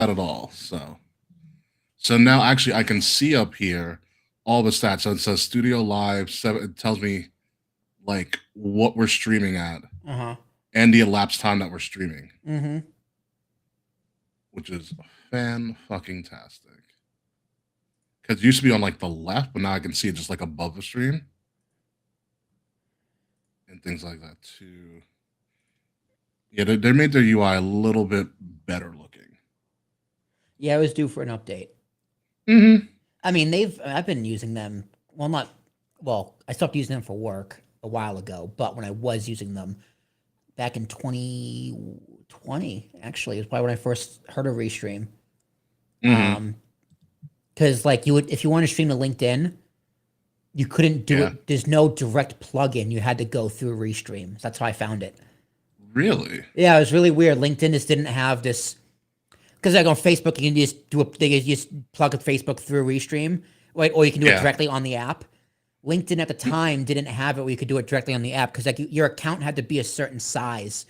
at all. So now actually I can see up here all the stats. So it says Studio Live. It tells me like what we're streaming at Uh-huh. and the elapsed time that we're streaming, Mm-hmm. which is fan fucking tastic. Because it used to be on like the left, but now I can see it just like above the stream and things like that too. Yeah, they made their UI a little bit better looking. Yeah, it was due for an update. Mm-hmm. I mean, I've been using them. Well, not well. I stopped using them for work a while ago, but when I was using them back in 2020, actually, it was probably when I first heard of Restream. Mm-hmm. Because like you would, if you wanted to stream to LinkedIn, you couldn't do Yeah. it. There's no direct plugin. You had to go through Restream. So that's how I found it. Really? Yeah, it was really weird. LinkedIn just didn't have this because like on Facebook, you can just they can just plug a Facebook through Restream, right? Or you can do it Yeah. directly on the app. LinkedIn at the time didn't have it where you could do it directly on the app because like your account had to be a certain size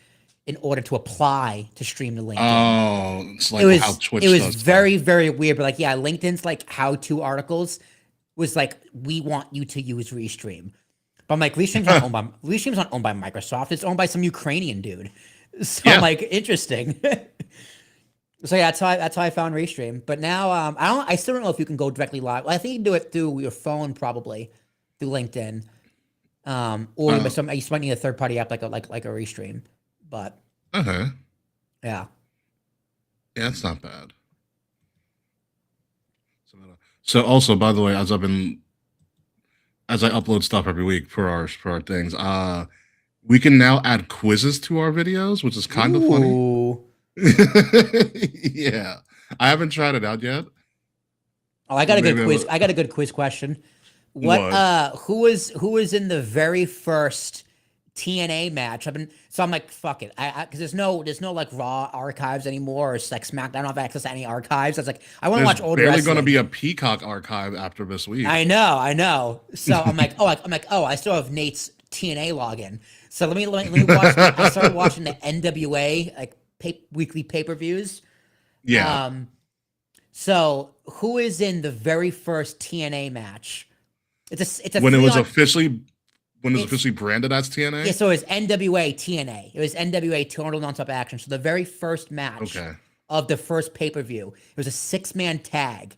in order to apply to stream to LinkedIn. Oh, it's It like how was it Twitch was does stuff. very weird, but like yeah, LinkedIn's like how to articles was like we want you to use Restream. But I'm like, Restream's not owned by Microsoft. It's owned by some Ukrainian dude. So I'm Yeah. like, interesting. So yeah, that's how I found Restream. But now I still don't know if you can go directly live. Well, I think you can do it through your phone probably through LinkedIn. Or Uh, you might need a third party app like a Restream. But okay. yeah. Yeah, it's not bad. So also, by the way, as I upload stuff every week for our things, we can now add quizzes to our videos, which is kind of funny. Ooh. Yeah, I haven't tried it out yet. Oh, I got a good Maybe quiz. I got a good quiz question. What what? who was in the very first TNA match? I'm like fuck it. I because there's no like Raw archives anymore or like SmackDown. I don't have access to any archives. I was like I want to There's watch old barely going to wrestling. be a Peacock archive after this week. I know. So I'm like, I still have Nate's TNA login. So let me watch. I started watching the NWA like weekly pay-per-views. Yeah, Um, so who is in the very first TNA match? It's a when it three was on. officially It's branded as Yeah, TNA. so it was NWA TNA. It was NWA Total Nonstop Action. So the very first match Okay. of the first pay-per-view, it was a six-man tag.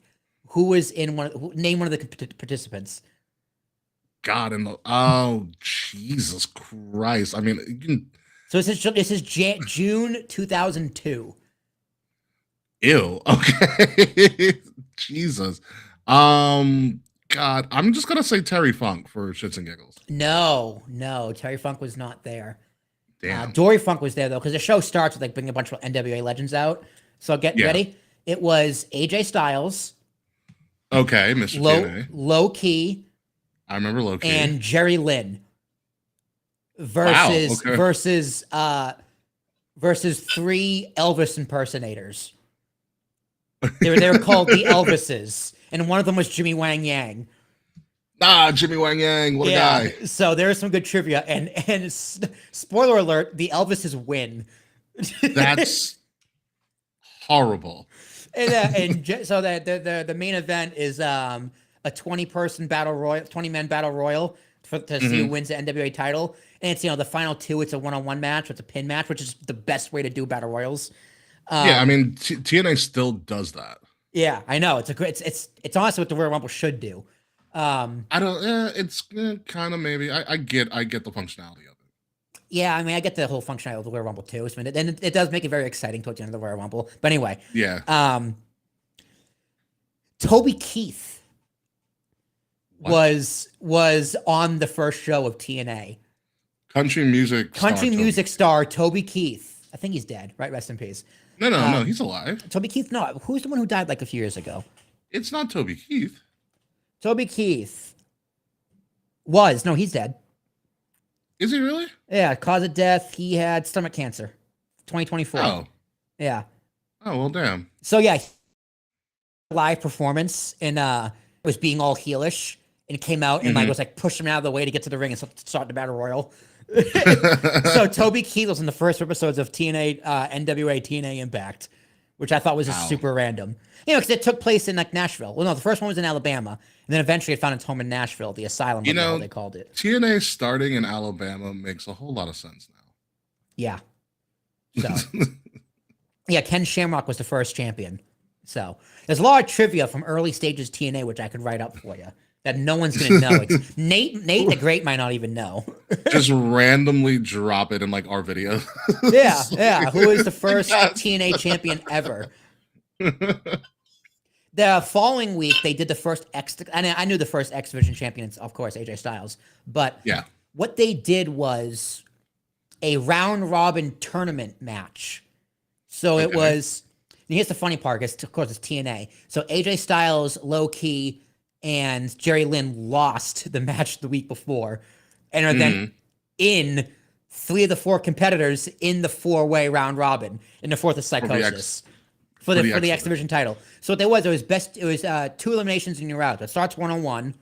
Who was in name one of the participants? God and oh Jesus Christ! I mean, you can, So this is June 2002. ew. Okay, Jesus. God, I'm just gonna say Terry Funk for shits and giggles. No, Terry Funk was not there. Damn. Dory Funk was there though, because the show starts with like bringing a bunch of NWA legends out. So get Yeah. ready. It was AJ Styles, Okay, Mr. TNA. Low Key, I remember Loki. and Jerry Lynn Wow. versus Okay. versus uh versus three Elvis impersonators. They were called the Elvises, and one of them was Jimmy Wang Yang. Jimmy Wang Yang, what a Yeah, guy. so there's some good trivia, and spoiler alert: the Elvises win. That's horrible. So the main event is a 20-person battle royal, 20-man battle royal to see who wins the NWA title, and it's the final two. It's a one-on-one match. It's a pin match, which is the best way to do battle royals. Yeah, I mean TNA still does that. Yeah, I know. It's a great. It's honestly what the Royal Rumble should do. I don't. It's kind of maybe. I get the functionality of it. Yeah, I mean, I get the whole functionality of the Royal Rumble too. I mean, and it does make it very exciting towards the end of the Royal Rumble. But anyway, Yeah. Toby Keith What? was on the first show of TNA. Country music. Country star music star Toby Keith. I think he's dead, right? Rest in peace. No, he's alive. Toby Keith. No, who's the one who died like a few years ago? It's not Toby Keith. Toby Keith was no, he's dead. Is he really? Yeah, cause of death. He had stomach cancer. 2024. Oh. Yeah. Oh well, damn. So yeah, live performance and was being all heelish and came out and like was like pushing him out of the way to get to the ring and start the battle royal. So Toby Keith was in the first episodes of TNA NWA TNA Impact, which I thought was just Wow. super random. You know, because it took place in like Nashville. Well, no, the first one was in Alabama, and then eventually it found its home in Nashville, the asylum, You whatever the hell know, they called it. TNA starting in Alabama makes a whole lot of sense Yeah. now. So, yeah, Ken Shamrock was the first champion. So, there's a lot of trivia from early stages TNA, which I could write up for you that no one's going to know. Nate the Great might not even know. Just randomly drop it in like our video. Yeah. Who is the first TNA champion ever? The following week, they did the first I knew the first X Division champion, of course, AJ Styles. But yeah, what they did was a round robin tournament match. So it was. And here's the funny part, because of course it's TNA. So AJ Styles, Low Key, and Jerry Lynn lost the match the week before, and are then in 3 of the 4 competitors in the 4-way round robin, in the 4th of Psychosis. For the X Division title. So what there was, it was 2 eliminations and you're out. It starts 1-on-1,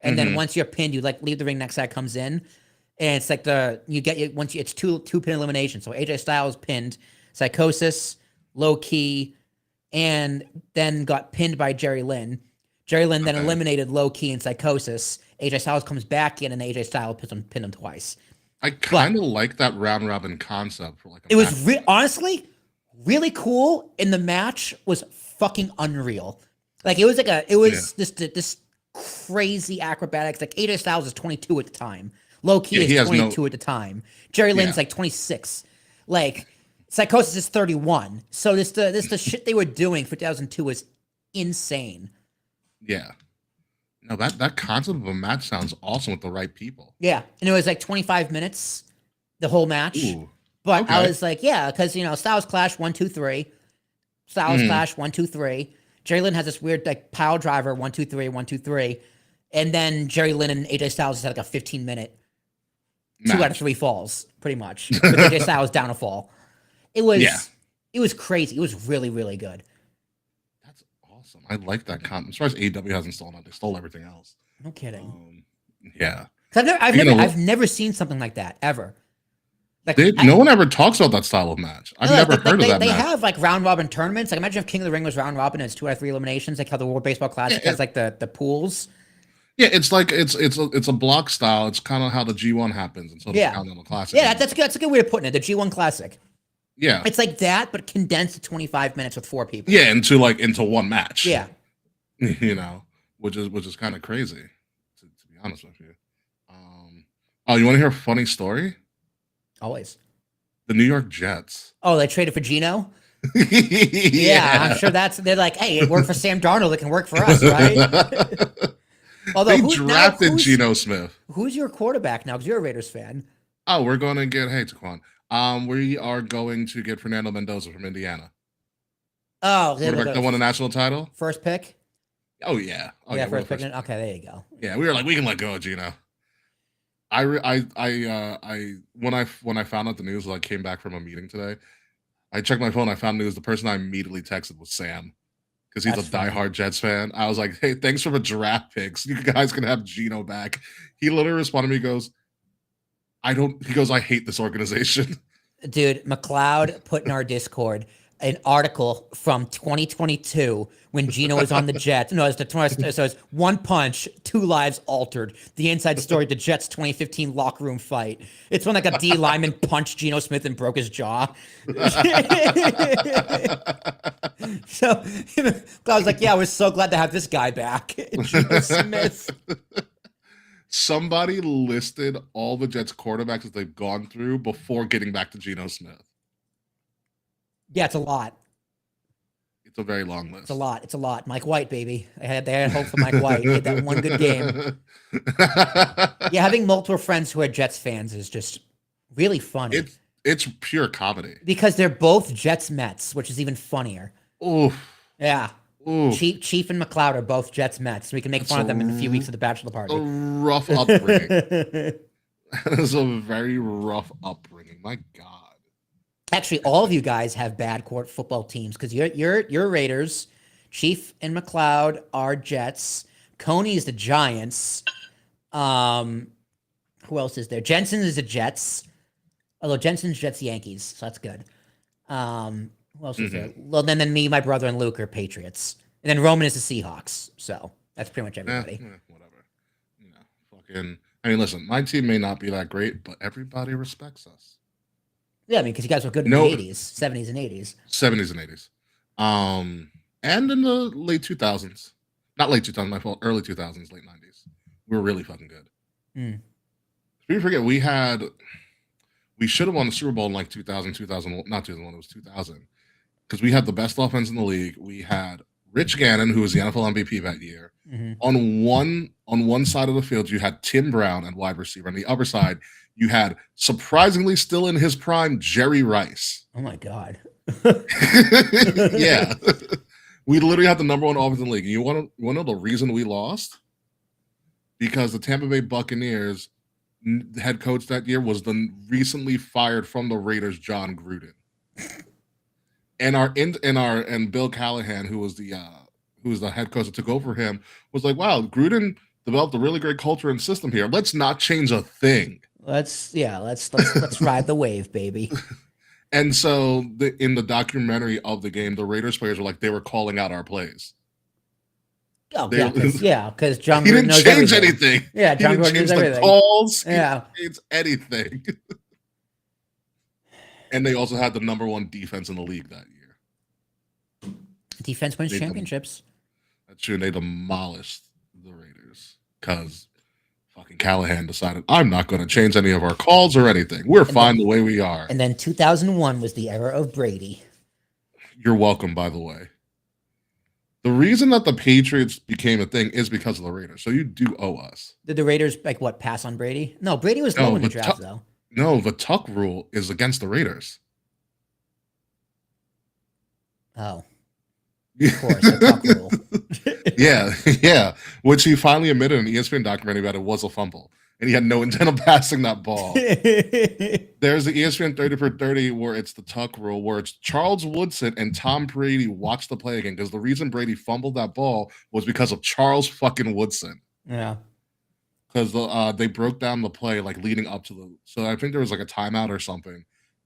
and then once you're pinned, you like leave the ring, next guy comes in, and it's like it's two pin eliminations. So AJ Styles pinned Psychosis, Low Key, and then got pinned by Jerry Lynn. Jerry Lynn then eliminated Low Key and Psychosis. AJ Styles comes back in, and AJ Styles pinned him twice. I kind of like that round robin concept for like. It was honestly really cool, and the match was fucking unreal. Like it was this crazy acrobatics. Like AJ Styles is 22 at the time. Low Key is 22 at the time. Jerry Lynn's like 26. Like Psychosis is 31. So the shit they were doing for 2002 was insane. Yeah. No, that concept of a match sounds awesome with the right people. Yeah, and it was like 25 minutes, the whole match. Ooh. But I was like, yeah, because Styles Clash 1, 2, 3, Styles Clash 1, 2, 3. Jerry Lynn has this weird like pile driver 1, 2, 3, 1, 2, 3, and then Jerry Lynn and AJ Styles had like a 15-minute 2 out of 3 falls, pretty much. With AJ Styles down a fall. It was crazy. It was really, really good. That's awesome. I like that concept. As far as AEW hasn't stolen it, they stole everything else. No kidding. Yeah. I've never seen something like that ever. Like no one ever talks about that style of match. I've never heard of that. They have like round robin tournaments. Like imagine if King of the Ring was round robin and it's 2 out of 3 eliminations, like how the World Baseball Classic has like the pools. Yeah, it's like it's a block style. It's kind of how the G1 happens, and so the Continental Classic. Yeah, that's a good way of putting it. The G1 Classic. Yeah, it's like that, but condensed to 25 minutes with 4 people. Yeah, into one match. Yeah, which is kind of crazy, to be honest with you. Oh, you want to hear a funny story? Always. The New York Jets. Oh, they traded for Geno? Yeah, I'm sure they're like, hey, it worked for Sam Darnold, it can work for us, right? Although they drafted Geno Smith. Who's your quarterback now? Because you're a Raiders fan. Oh, we're going to get Taquan. We are going to get Fernando Mendoza from Indiana. Oh, quarterback that won a national title. First pick. Oh yeah. First pick. Okay, there you go. Yeah, we were like, we can let go of Geno. When I found out the news, I came back from a meeting today. I checked my phone. I found news. The person I immediately texted was Sam, because he's a diehard Jets fan. I was like, hey, thanks for the draft picks. You guys can have Geno back. He literally responded to me. He goes, I hate this organization. Dude, McLeod put in our Discord an article from 2022 when Geno was on the Jets. No, it's 1 punch, 2 lives altered. The inside story, the Jets 2015 locker room fight. It's when like a D lineman punched Geno Smith and broke his jaw. So I was like, yeah, I was so glad to have this guy back. Geno Smith. Somebody listed all the Jets quarterbacks that they've gone through before getting back to Geno Smith. Yeah, it's a lot. It's a very long list. It's a lot. Mike White, baby. They had hope for Mike White. He had that one good game. Yeah, having multiple friends who are Jets fans is just really funny. It's pure comedy. Because they're both Jets Mets, which is even funnier. Oof. Yeah. Oof. Chief and McLeod are both Jets Mets. We can make fun of them in a few weeks at the bachelor party. A rough upbringing. That is a very rough upbringing. My God. Actually, all of you guys have bad court football teams because you're Raiders. Chief and McLeod are Jets. Coney is the Giants. Who else is there? Jensen is the Jets. Although Jensen's Jets Yankees, so that's good. Who else is there? Well, then me, my brother, and Luke are Patriots, and then Roman is the Seahawks. So that's pretty much everybody. Whatever. You know, fucking. I mean, listen, my team may not be that great, but everybody respects us. Yeah, I mean, because you guys were good in the 80s, 70s, and 80s. 70s and 80s. And in the late 2000s. Not late 2000s, my fault. Early 2000s, late 90s. We were really fucking good. We forget we should have won the Super Bowl in like 2000, not 2001, it was 2000. Because we had the best offense in the league. We had Rich Gannon, who was the NFL MVP that year. On one side of the field, you had Tim Brown and wide receiver. On the other side, you had surprisingly still in his prime Jerry Rice. Oh my God. Yeah. We literally had the number one offense in the league. And you want to know the reason we lost? Because the Tampa Bay Buccaneers head coach that year was the recently fired from the Raiders John Gruden. And Bill Callahan, who was the head coach that took over him, was like, wow, Gruden developed a really great culture and system here. Let's not change a thing. Let's ride the wave, baby. And so in the documentary of the game, the Raiders players were like, they were calling out our plays. Oh, because John Gruden didn't knows change everything. anything. Yeah, John Gruden knows everything. The calls. Yeah. He didn't change anything. And they also had the number one defense in the league that year. Defense wins championships. That's true. They demolished the Raiders because fucking Callahan decided, I'm not going to change any of our calls or anything. We're fine the way we are. And then 2001 was the era of Brady. You're welcome, by the way. The reason that the Patriots became a thing is because of the Raiders. So you do owe us. Did the Raiders pass on Brady? No, Brady was low in the draft though. No, the Tuck rule is against the Raiders. Oh. Of course, the Tuck rule. Yeah. Which he finally admitted in the ESPN documentary that it was a fumble. And he had no intent of passing that ball. There's the ESPN 30 for 30 where it's the Tuck rule, where it's Charles Woodson and Tom Brady watch the play again. Because the reason Brady fumbled that ball was because of Charles fucking Woodson. Yeah. Because they broke down the play like leading up to so I think there was like a timeout or something.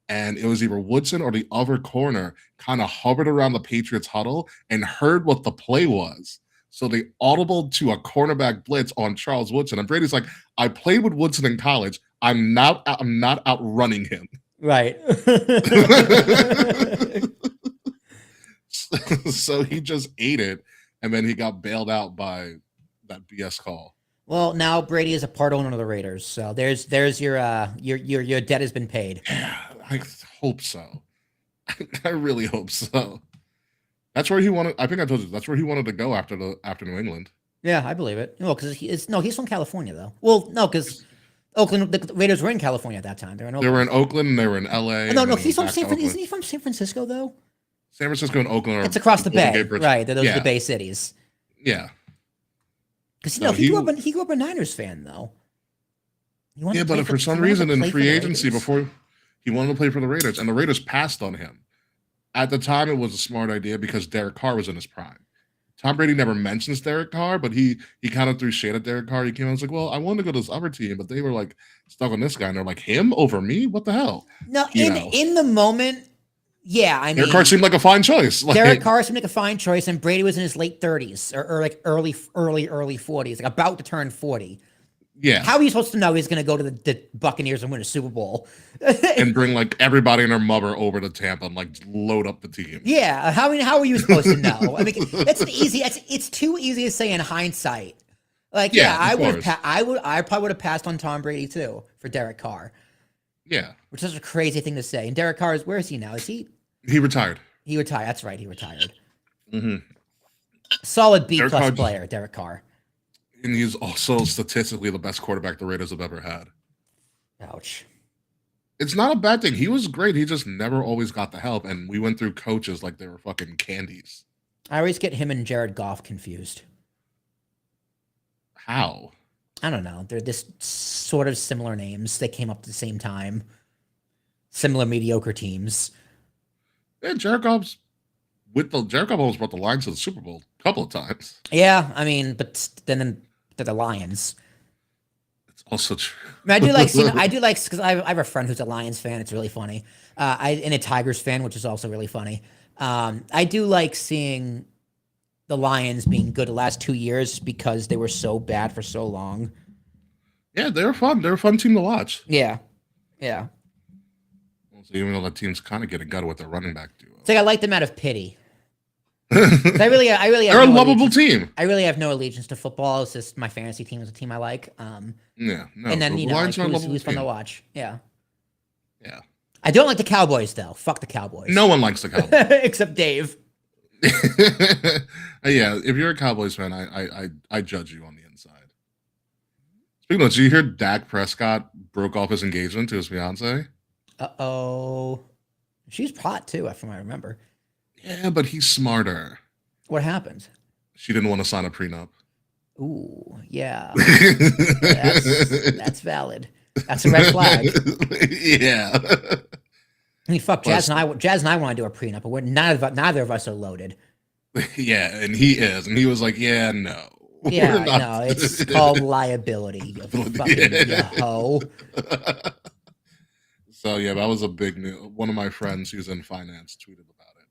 And it was either Woodson or the other corner kind of hovered around the Patriots huddle and heard what the play was. So they audibled to a cornerback blitz on Charles Woodson. And Brady's like, I played with Woodson in college. I'm not outrunning him. Right. So he just ate it. And then he got bailed out by that BS call. Well, now Brady is a part owner of the Raiders. So there's your debt has been paid. Yeah, I hope so. I really hope so. That's where he wanted. I think I told you that's where he wanted to go after New England. Yeah, I believe it. Well, because he's from California though. Well, no, because Oakland, the Raiders were in California at that time. They were in Oakland and they were in LA. No, he's from isn't he from San Francisco though? San Francisco and Oakland are it's across the bay, right? Those are the Bay cities. Yeah. Because he grew up a Niners fan though. But for some reason in free agency before he wanted to play for the Raiders, and the Raiders passed on him. At the time, it was a smart idea because Derek Carr was in his prime. Tom Brady never mentions Derek Carr, but he kind of threw shade at Derek Carr. He came out and was like, well, I wanted to go to this other team, but they were like stuck on this guy. And they're like, him over me? What the hell? No, in the moment, yeah. I mean, Derek Carr seemed like a fine choice. Derek Carr seemed like a fine choice, and Brady was in his late 30s or like early 40s, like about to turn 40. Yeah. How are you supposed to know he's going to go to the Buccaneers and win a Super Bowl? And bring like everybody and their mother over to Tampa and like load up the team. Yeah. How are you supposed to know? I mean, it's too easy to say in hindsight. Like, I probably would have passed on Tom Brady too for Derek Carr. Yeah. Which is a crazy thing to say. And Derek Carr where is he now? Is he? He retired. He retired. That's right. He retired. Mm-hmm. Solid B+ player, Derek Carr. And he's also statistically the best quarterback the Raiders have ever had. Ouch. It's not a bad thing. He was great. He just never always got the help. And we went through coaches like they were fucking candies. I always get him and Jared Goff confused. How? I don't know. They're this sort of similar names. They came up at the same time. Similar mediocre teams. Yeah, Jared Goff almost brought the Lions to the Super Bowl a couple of times. Yeah, I mean, but then they're the Lions. It's also true. I mean, I do like because I have a friend who's a Lions fan. It's really funny. And a Tigers fan, which is also really funny. I do like seeing the Lions being good the last 2 years because they were so bad for so long. Yeah, they were fun. They're a fun team to watch. Yeah, yeah. So even though the team's kind of getting gutted with their running back duo. It's like I like them out of pity. They're I really have a no lovable allegiance. team. I really have no allegiance to football. It's just my fantasy team is a team I like. Yeah, no. And then The you know, like, Lions are a lovable who's fun to team. watch? Yeah. Yeah. I don't like the Cowboys though. Fuck the Cowboys. No one likes the Cowboys. Except Dave. Yeah, if you're a Cowboys fan, I judge you on the inside. Speaking of, did you hear Dak Prescott broke off his engagement to his fiance? Uh-oh. She's hot too, from what I remember. Yeah, but he's smarter. What happened? She didn't want to sign a prenup. Ooh, yeah. That's valid. That's a red flag. Yeah. I mean, fuck, Jazz and I want to do a prenup, but neither of us are loaded. Yeah, and he is, and he was like, "Yeah, no." Yeah, no, it's called liability. You fucking you hoe. So yeah, that was a big news. One of my friends who's in finance tweeted about it.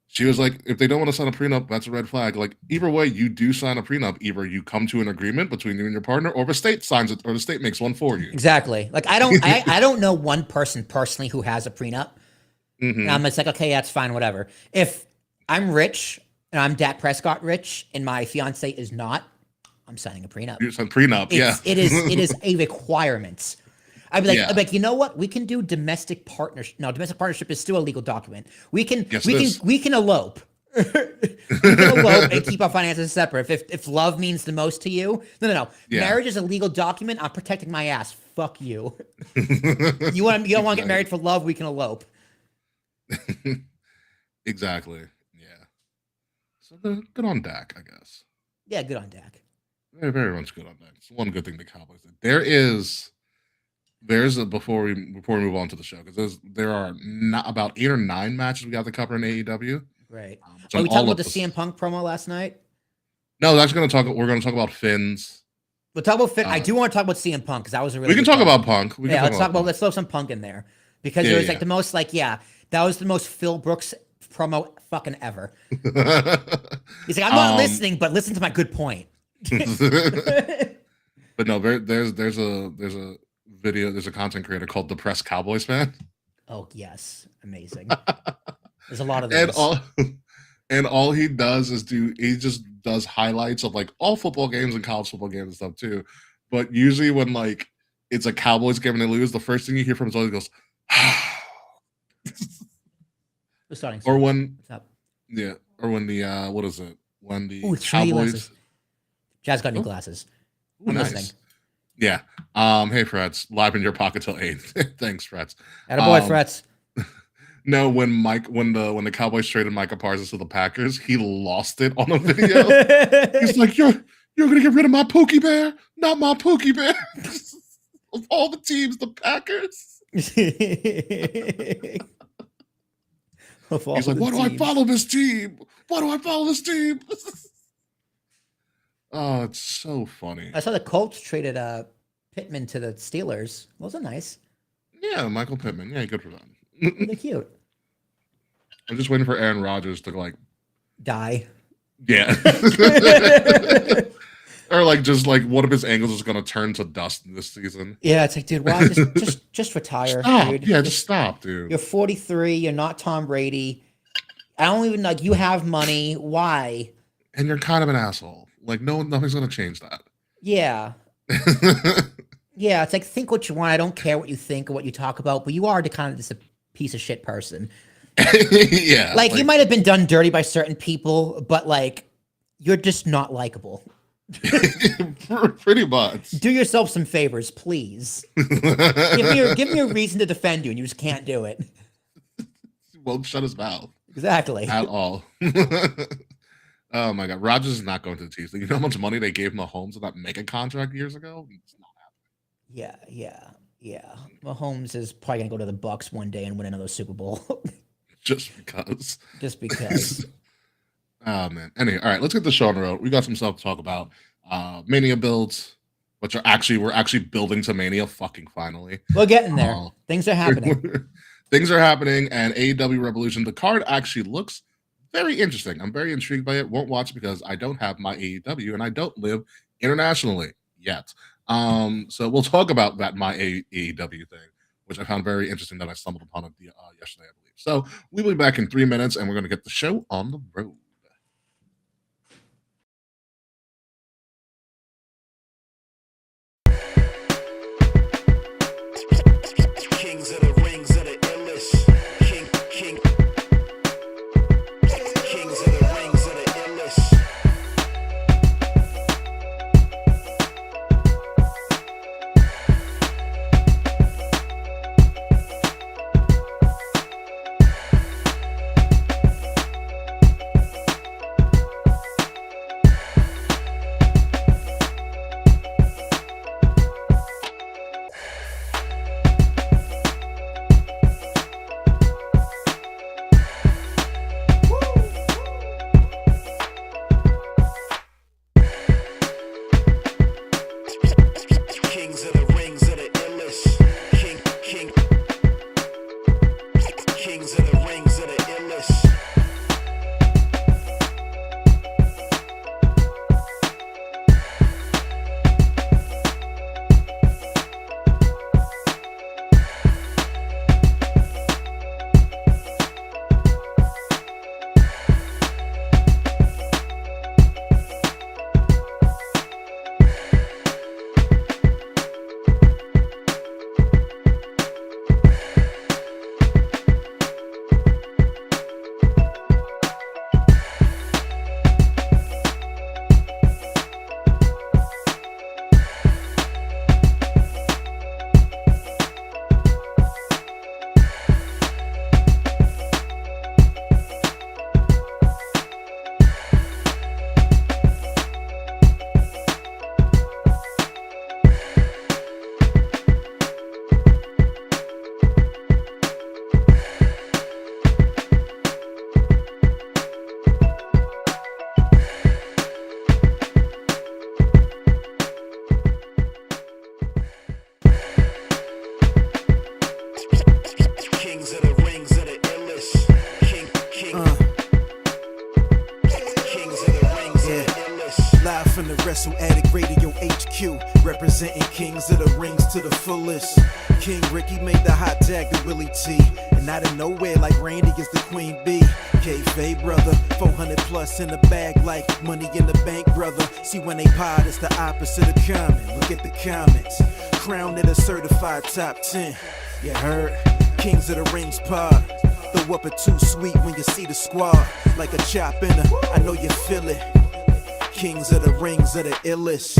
She was like, if they don't want to sign a prenup, that's a red flag. Like, either way, you do sign a prenup. Either you come to an agreement between you and your partner, or the state signs it, or the state makes one for you. Exactly. Like, I don't know one person personally who has a prenup. Mm-hmm. And I'm just like, okay, that's fine, whatever. If I'm rich and I'm Dak Prescott rich and my fiance is not, I'm signing a prenup. You sign prenup, yeah. It is a requirement. I'd be like, you know what? We can do domestic partnership. No, domestic partnership is still a legal document. We can elope. We can elope and keep our finances separate. If love means the most to you, no. Yeah. Marriage is a legal document. I'm protecting my ass. Fuck you. You don't want to get married for love? We can elope. Exactly. Yeah. So good on Dak, I guess. Yeah, good on Dak. Very, very much good on Dak. It's one good thing the Cowboys did. There's before we move on to the show, because there are about 8 or 9 matches we got to cover in AEW. Right. Are we talking about the CM Punk promo last night? No, we're going to talk about Finn's. We'll talk about Finn. I do want to talk about CM Punk because that was a really. We can talk about Punk. Let's throw some Punk in there because it was like the most that was the most Phil Brooks promo fucking ever. He's like, I'm not listening, but listen to my good point. But no, there's a video. There's a content creator called Depressed Cowboys Fan. Oh yes, amazing. There's a lot of those. And all he does is he just does highlights of like all football games and college football games and stuff too. But usually when like it's a Cowboys game and they lose, the first thing you hear from him is always goes, starting. Or when, yeah, or when the what is it? When the Cowboys. Jazz got new glasses. I'm listening. Yeah. Hey, Frets, live in your pocket till 8. Thanks, Frets. Attaboy, Frets. No, when the Cowboys traded Micah Parsons to the Packers, he lost it on a video. He's like, "You're gonna get rid of my Pookie Bear, not my Pookie Bear." Of all the teams, the Packers. He's like, "Why do I follow this team? Why do I follow this team?" Oh, it's so funny. I saw the Colts traded Pittman to the Steelers. Wasn't nice. Yeah, Michael Pittman. Yeah, good for them. They're cute. I'm just waiting for Aaron Rodgers to like die. Yeah. Or like just like one of his angles is gonna turn to dust this season. Yeah, it's like, dude, why just retire? Stop. Dude. Yeah, just stop, dude. You're 43. You're not Tom Brady. I don't even like. You have money. Why? And you're kind of an asshole. Like nothing's gonna change that. Yeah. Yeah, it's like, think what you want. I don't care what you think or what you talk about, but you are kind of just a piece of shit person. Yeah. Like you might have been done dirty by certain people, but like you're just not likable. Pretty much. Do yourself some favors, please. give me a reason to defend you, and you just can't do it. Won't shut his mouth. Exactly. At all. Oh my God, Rodgers is not going to the Chiefs. You know how much money they gave Mahomes in that mega contract years ago? It's not happening. Yeah. Mahomes is probably gonna go to the Bucks one day and win another Super Bowl. Just because. Oh man. Anyway, all right, let's get the show on the road. We got some stuff to talk about. Mania builds, which we're actually building to Mania fucking finally. We're getting there. Things are happening. things are happening, and AEW Revolution, the card actually looks very interesting. I'm very intrigued by it. Won't watch it because I don't have my AEW and I don't live internationally yet. So we'll talk about that my AEW thing, which I found very interesting that I stumbled upon it yesterday, I believe. So we'll be back in 3 minutes, and we're going to get the show on the road. Kings of the rings of the illest. Kings of the rings of the illest. Kings of the rings of the illest. Kings of the rings of the illest. Kings of the rings of the illest. Kings of the rings of the illest. Live from the Wrestle Addict Radio HQ, representing Kings of the Rings to the fullest. King Ricky made the hot tag to Willie T, and out of nowhere like Randy is the Queen Bee. K-Fay brother, 400 plus in the bag like money in the bank brother. See when they pod, it's the opposite of common. Look at the comments, crowned at a certified top 10. You heard? Kings of the Rings pod. Throw up a too sweet when you see the squad. Like a chop in a, I know you feel it. Kings of the Rings of the illest.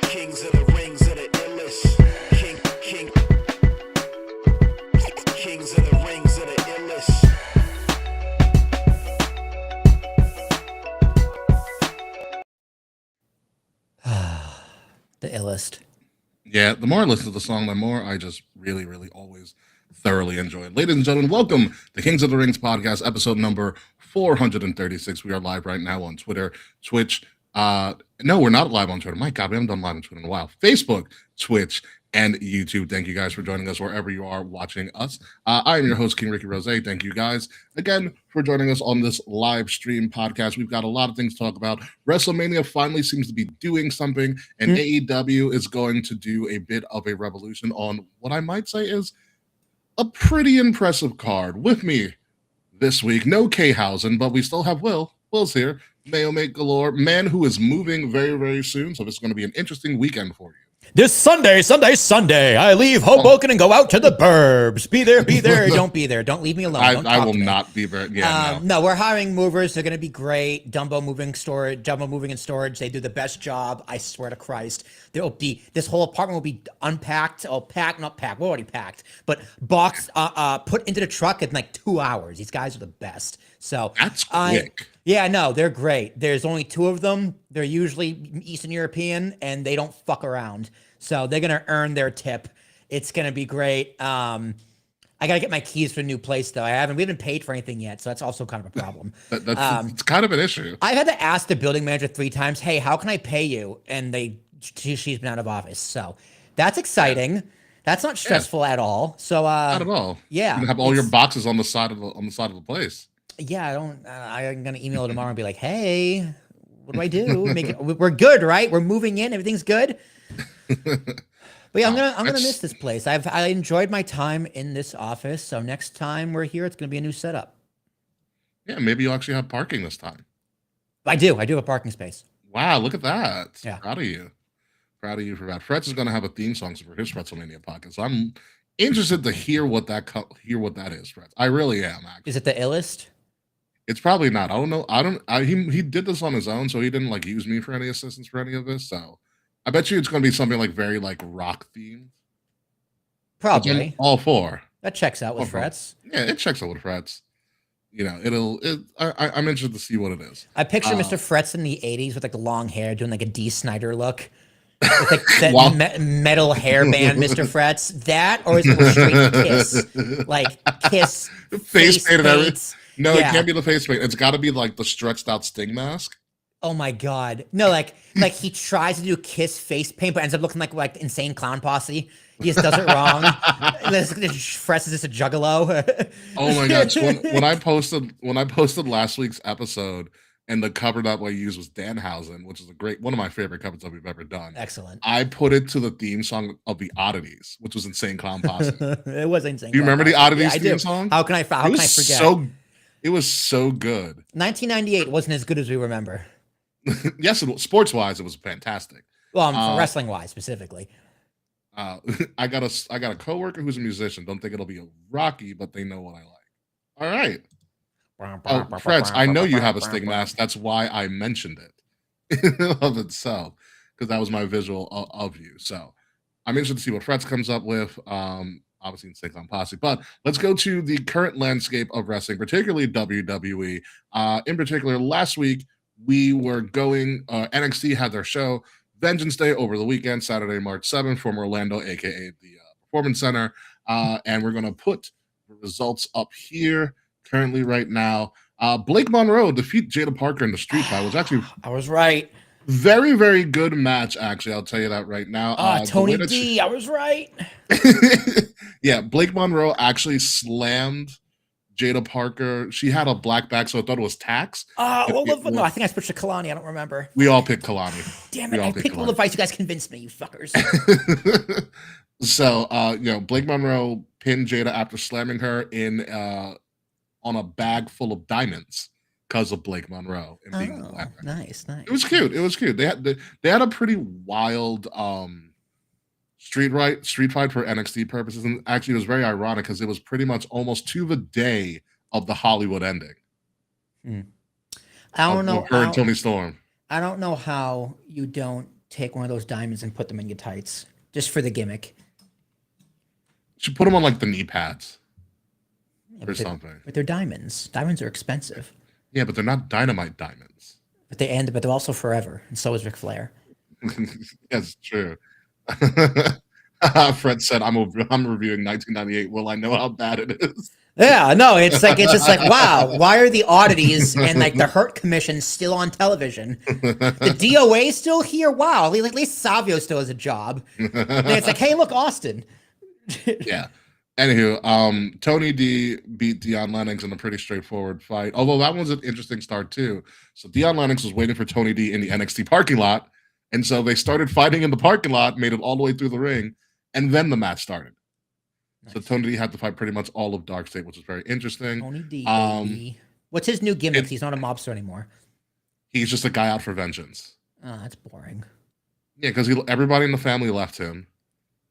Kings of the rings of the illest. Kings of the rings of the illest. The illest. Yeah, the more I listen to the song, the more I just really, really always thoroughly enjoy it. Ladies and gentlemen, welcome to Kings of the Rings podcast, episode number 436. We are live right now on Twitter, Twitch. No, we're not live on Twitter. My God, we haven't done live on Twitter in a while. Facebook, Twitch, and YouTube. Thank you guys for joining us wherever you are watching us. I am your host, King Ricky Rose. Thank you guys again for joining us on this live stream podcast. We've got a lot of things to talk about. WrestleMania finally seems to be doing something, and AEW is going to do a bit of a revolution on what I might say is a pretty impressive card. With me this week, no K-Hausen, but we still have Will. Will's here. Mayo Mate galore. Man who is moving very, very soon, so this is going to be an interesting weekend for you. This Sunday, I leave Hoboken and go out to the burbs. Be there, Don't be there. Don't leave me alone. Don't I talk will to me. not be there. Yeah, No, we're hiring movers. They're going to be great. Dumbo Moving and Storage. They do the best job. I swear to Christ. This whole apartment will be unpacked. Not packed. We're already packed, but boxed, put into the truck in like 2 hours. These guys are the best. So That's quick. Yeah, no, they're great. There's only 2 of them. They're usually Eastern European, and they don't fuck around. So they're gonna earn their tip. It's gonna be great. I gotta get my keys for a new place though. We haven't paid for anything yet, so that's also kind of a problem. It's kind of an issue. I've had to ask the building manager 3 times, "Hey, how can I pay you?" And she's been out of office. So that's exciting. That's not stressful at all. So Not at all. yeah, You have all your boxes on the side of the place. yeah, I don't. I'm gonna email her tomorrow and be like, "Hey, what do I do? Make it. We're good, right? We're moving in. Everything's good." But yeah, I'm gonna miss this place. I enjoyed my time in this office. So next time we're here, it's gonna be a new setup. Yeah, maybe you'll actually have parking this time. I do have a parking space. Wow, look at that. Yeah. Proud of you. Proud of you for that. Fretz is going to have a theme song for his WrestleMania podcast. So I'm interested to hear what that is, Fretz. I really am. Actually, Is it the illest? it's probably not. I don't know. He did this on his own, so he didn't like use me for any assistance for any of this. So I bet you it's going to be something like very like rock themed. Which I'm Probably. all for. That checks out with All for. frets. Yeah, it checks out with Fretz. You know, I'm interested to see what it is. I picture Mr. Fretz in the '80s with like the long hair, doing like a D. Snyder look, with like that Wow. metal hairband, Mr. Fretz. That, or is it a straight Kiss, like Kiss Face paint and everything. paints? No, Yeah. it can't be the face paint. It's got to be like the stretched out Sting mask. Oh my god, no! Like he tries to do Kiss face paint, but ends up looking like Insane Clown Posse. He just does it wrong. Fretz is just a juggalo. Oh my god! So when I posted last week's episode, and the cover that I used was Danhausen, which is one of my favorite covers that we've ever done. Excellent. I put it to the theme song of the Oddities, which was Insane Clown Posse. It was Insane. Do you remember the Clown Posse. Oddities I theme do. song? How can I forget? It was so good. 1998 wasn't as good as we remember. Yes, sports wise, it was fantastic. Well, wrestling wise specifically. I got a coworker who's a musician. Don't think it'll be a Rocky, but they know what I like. All right. Oh, Fretz, I know you have a Sting mask. That's why I mentioned it of itself, because that was my visual of you. So I'm interested to see what Fretz comes up with. Obviously in Sting Clown Posse, but let's go to the current landscape of wrestling, particularly WWE. In particular, last week we were going. NXT had their show Vengeance Day over the weekend, Saturday, March 7th, from Orlando, aka the Performance Center, and we're going to put the results up here. Currently, right now, Blake Monroe defeat Jada Parker in the street fight, was actually I was right. very, very good match. Actually, I'll tell you that right now. Tony D, I was right. Yeah, Blake Monroe actually slammed Jada Parker. She had a black bag, so I thought it was tax. No, I think I switched to Kalani. I don't remember. We all picked Kalani. Damn We it! all I picked picked all the Kalani. advice. You guys convinced me, you fuckers. So, Blake Monroe pinned Jada after slamming her in on a bag full of diamonds because of Blake Monroe and being a black man. Nice. It was cute. It was cute. They had a pretty wild street fight for NXT purposes, and actually it was very ironic because it was pretty much almost to the day of the Hollywood ending. I don't know. Her and Tony Storm. I don't know how you don't take one of those diamonds and put them in your tights just for the gimmick. She put them on like the knee pads or but something. But they're diamonds. Diamonds are expensive. Yeah, but they're not dynamite diamonds. But they're also forever, and so is Ric Flair. That's true. Fred said, I'm reviewing 1998. Will I know how bad it is? Yeah, no, it's just like, wow, why are the oddities and like the Hurt Commission still on television? The DOA still here? Wow, at least Savio still has a job. And it's like, hey, look, Austin. Yeah. Anywho, Tony D beat Deion Lennox in a pretty straightforward fight. Although that was an interesting start too. So Deion Lennox was waiting for Tony D in the NXT parking lot. And so they started fighting in the parking lot, made it all the way through the ring, and then the match started. Nice. So Tony D had to fight pretty much all of Dark State, which was very interesting. Tony D, baby. What's his new gimmick? He's not a mobster anymore. He's just a guy out for vengeance. Oh, that's boring. Yeah, because everybody in the family left him.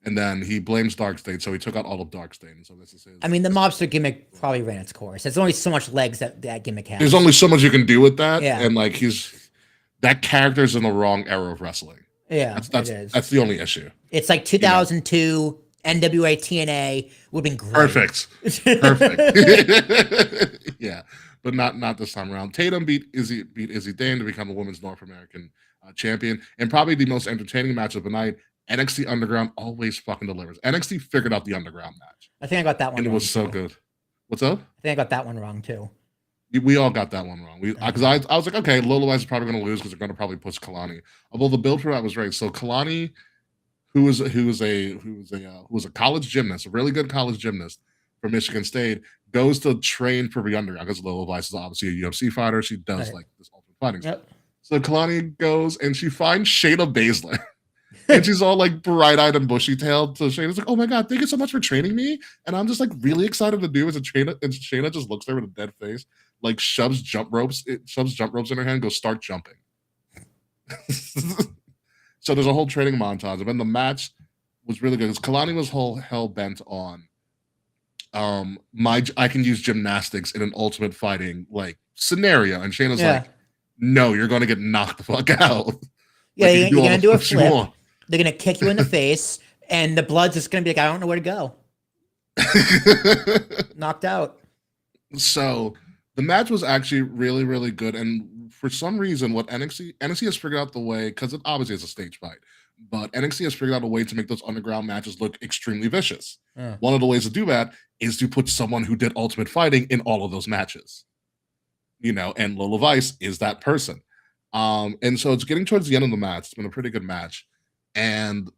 And then he blames Dark State, so he took out all of Dark State. And so this is his. I mean, the mobster gimmick probably ran its course. There's only so much legs that gimmick has. There's only so much you can do with that. Yeah. And like that character's in the wrong era of wrestling. Yeah, that's the only issue. It's like 2002 NWA TNA would have been great. Perfect. Yeah, but not this time around. Tatum beat Izzy Dane to become a women's North American champion, and probably the most entertaining match of the night. NXT Underground always fucking delivers. NXT figured out the Underground match. I think I got that one. And it was so good. What's up? I think I got that one wrong too. We all got that one wrong. Because I was like, okay, Lola is probably going to lose because they're going to probably push Kalani. Although the build for that was right. So Kalani, who was a college gymnast, a really good college gymnast from Michigan State, goes to train for the underground because Lola Vice is obviously a UFC fighter. She does Right. like this ultimate fighting stuff. Yep. So Kalani goes and she finds Shayna Baszler. And she's all like bright-eyed and bushy-tailed. So Shayna's like, "Oh my god, thank you so much for training me." And I'm just like really excited to do it. And Shayna just looks there with a dead face, like shoves jump ropes in her hand, goes start jumping. So there's a whole training montage. And then the match was really good because Kalani was hell bent on I can use gymnastics in an ultimate fighting like scenario. And Shayna's Yeah. like, "No, you're gonna get knocked the fuck out." Yeah, Like, you you're do all gonna the do a flips you flip. want. They're gonna kick you in the face, and the blood's just gonna be like, I don't know where to go. Knocked out. So the match was actually really, really good. And for some reason, what NXT has figured out the way, because it obviously is a stage fight, but NXT has figured out a way to make those underground matches look extremely vicious. Yeah. One of the ways to do that is to put someone who did Ultimate Fighting in all of those matches. And Lola Vice is that person. And so it's getting towards the end of the match. It's been a pretty good match. And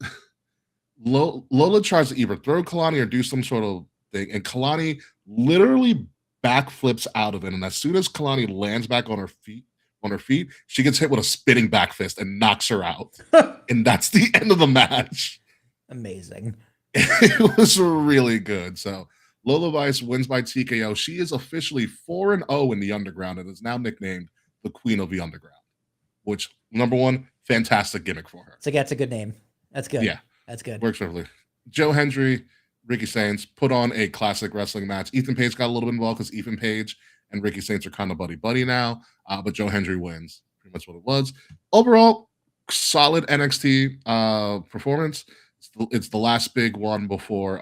Lola tries to either throw Kalani or do some sort of thing. And Kalani literally backflips out of it. And as soon as Kalani lands back on her feet, she gets hit with a spinning back fist and knocks her out. And that's the end of the match. Amazing. It was really good. So Lola Vice wins by TKO. She is officially 4-0 in the Underground and is now nicknamed the Queen of the Underground. Which, number one, fantastic gimmick for her. So that's a good name. That's good. Yeah. That's good. Works perfectly. Joe Hendry, Ricky Saints put on a classic wrestling match. Ethan Page got a little bit involved because Ethan Page and Ricky Saints are kind of buddy-buddy now. But Joe Hendry wins. Pretty much what it was. Overall, solid NXT performance. It's the last big one before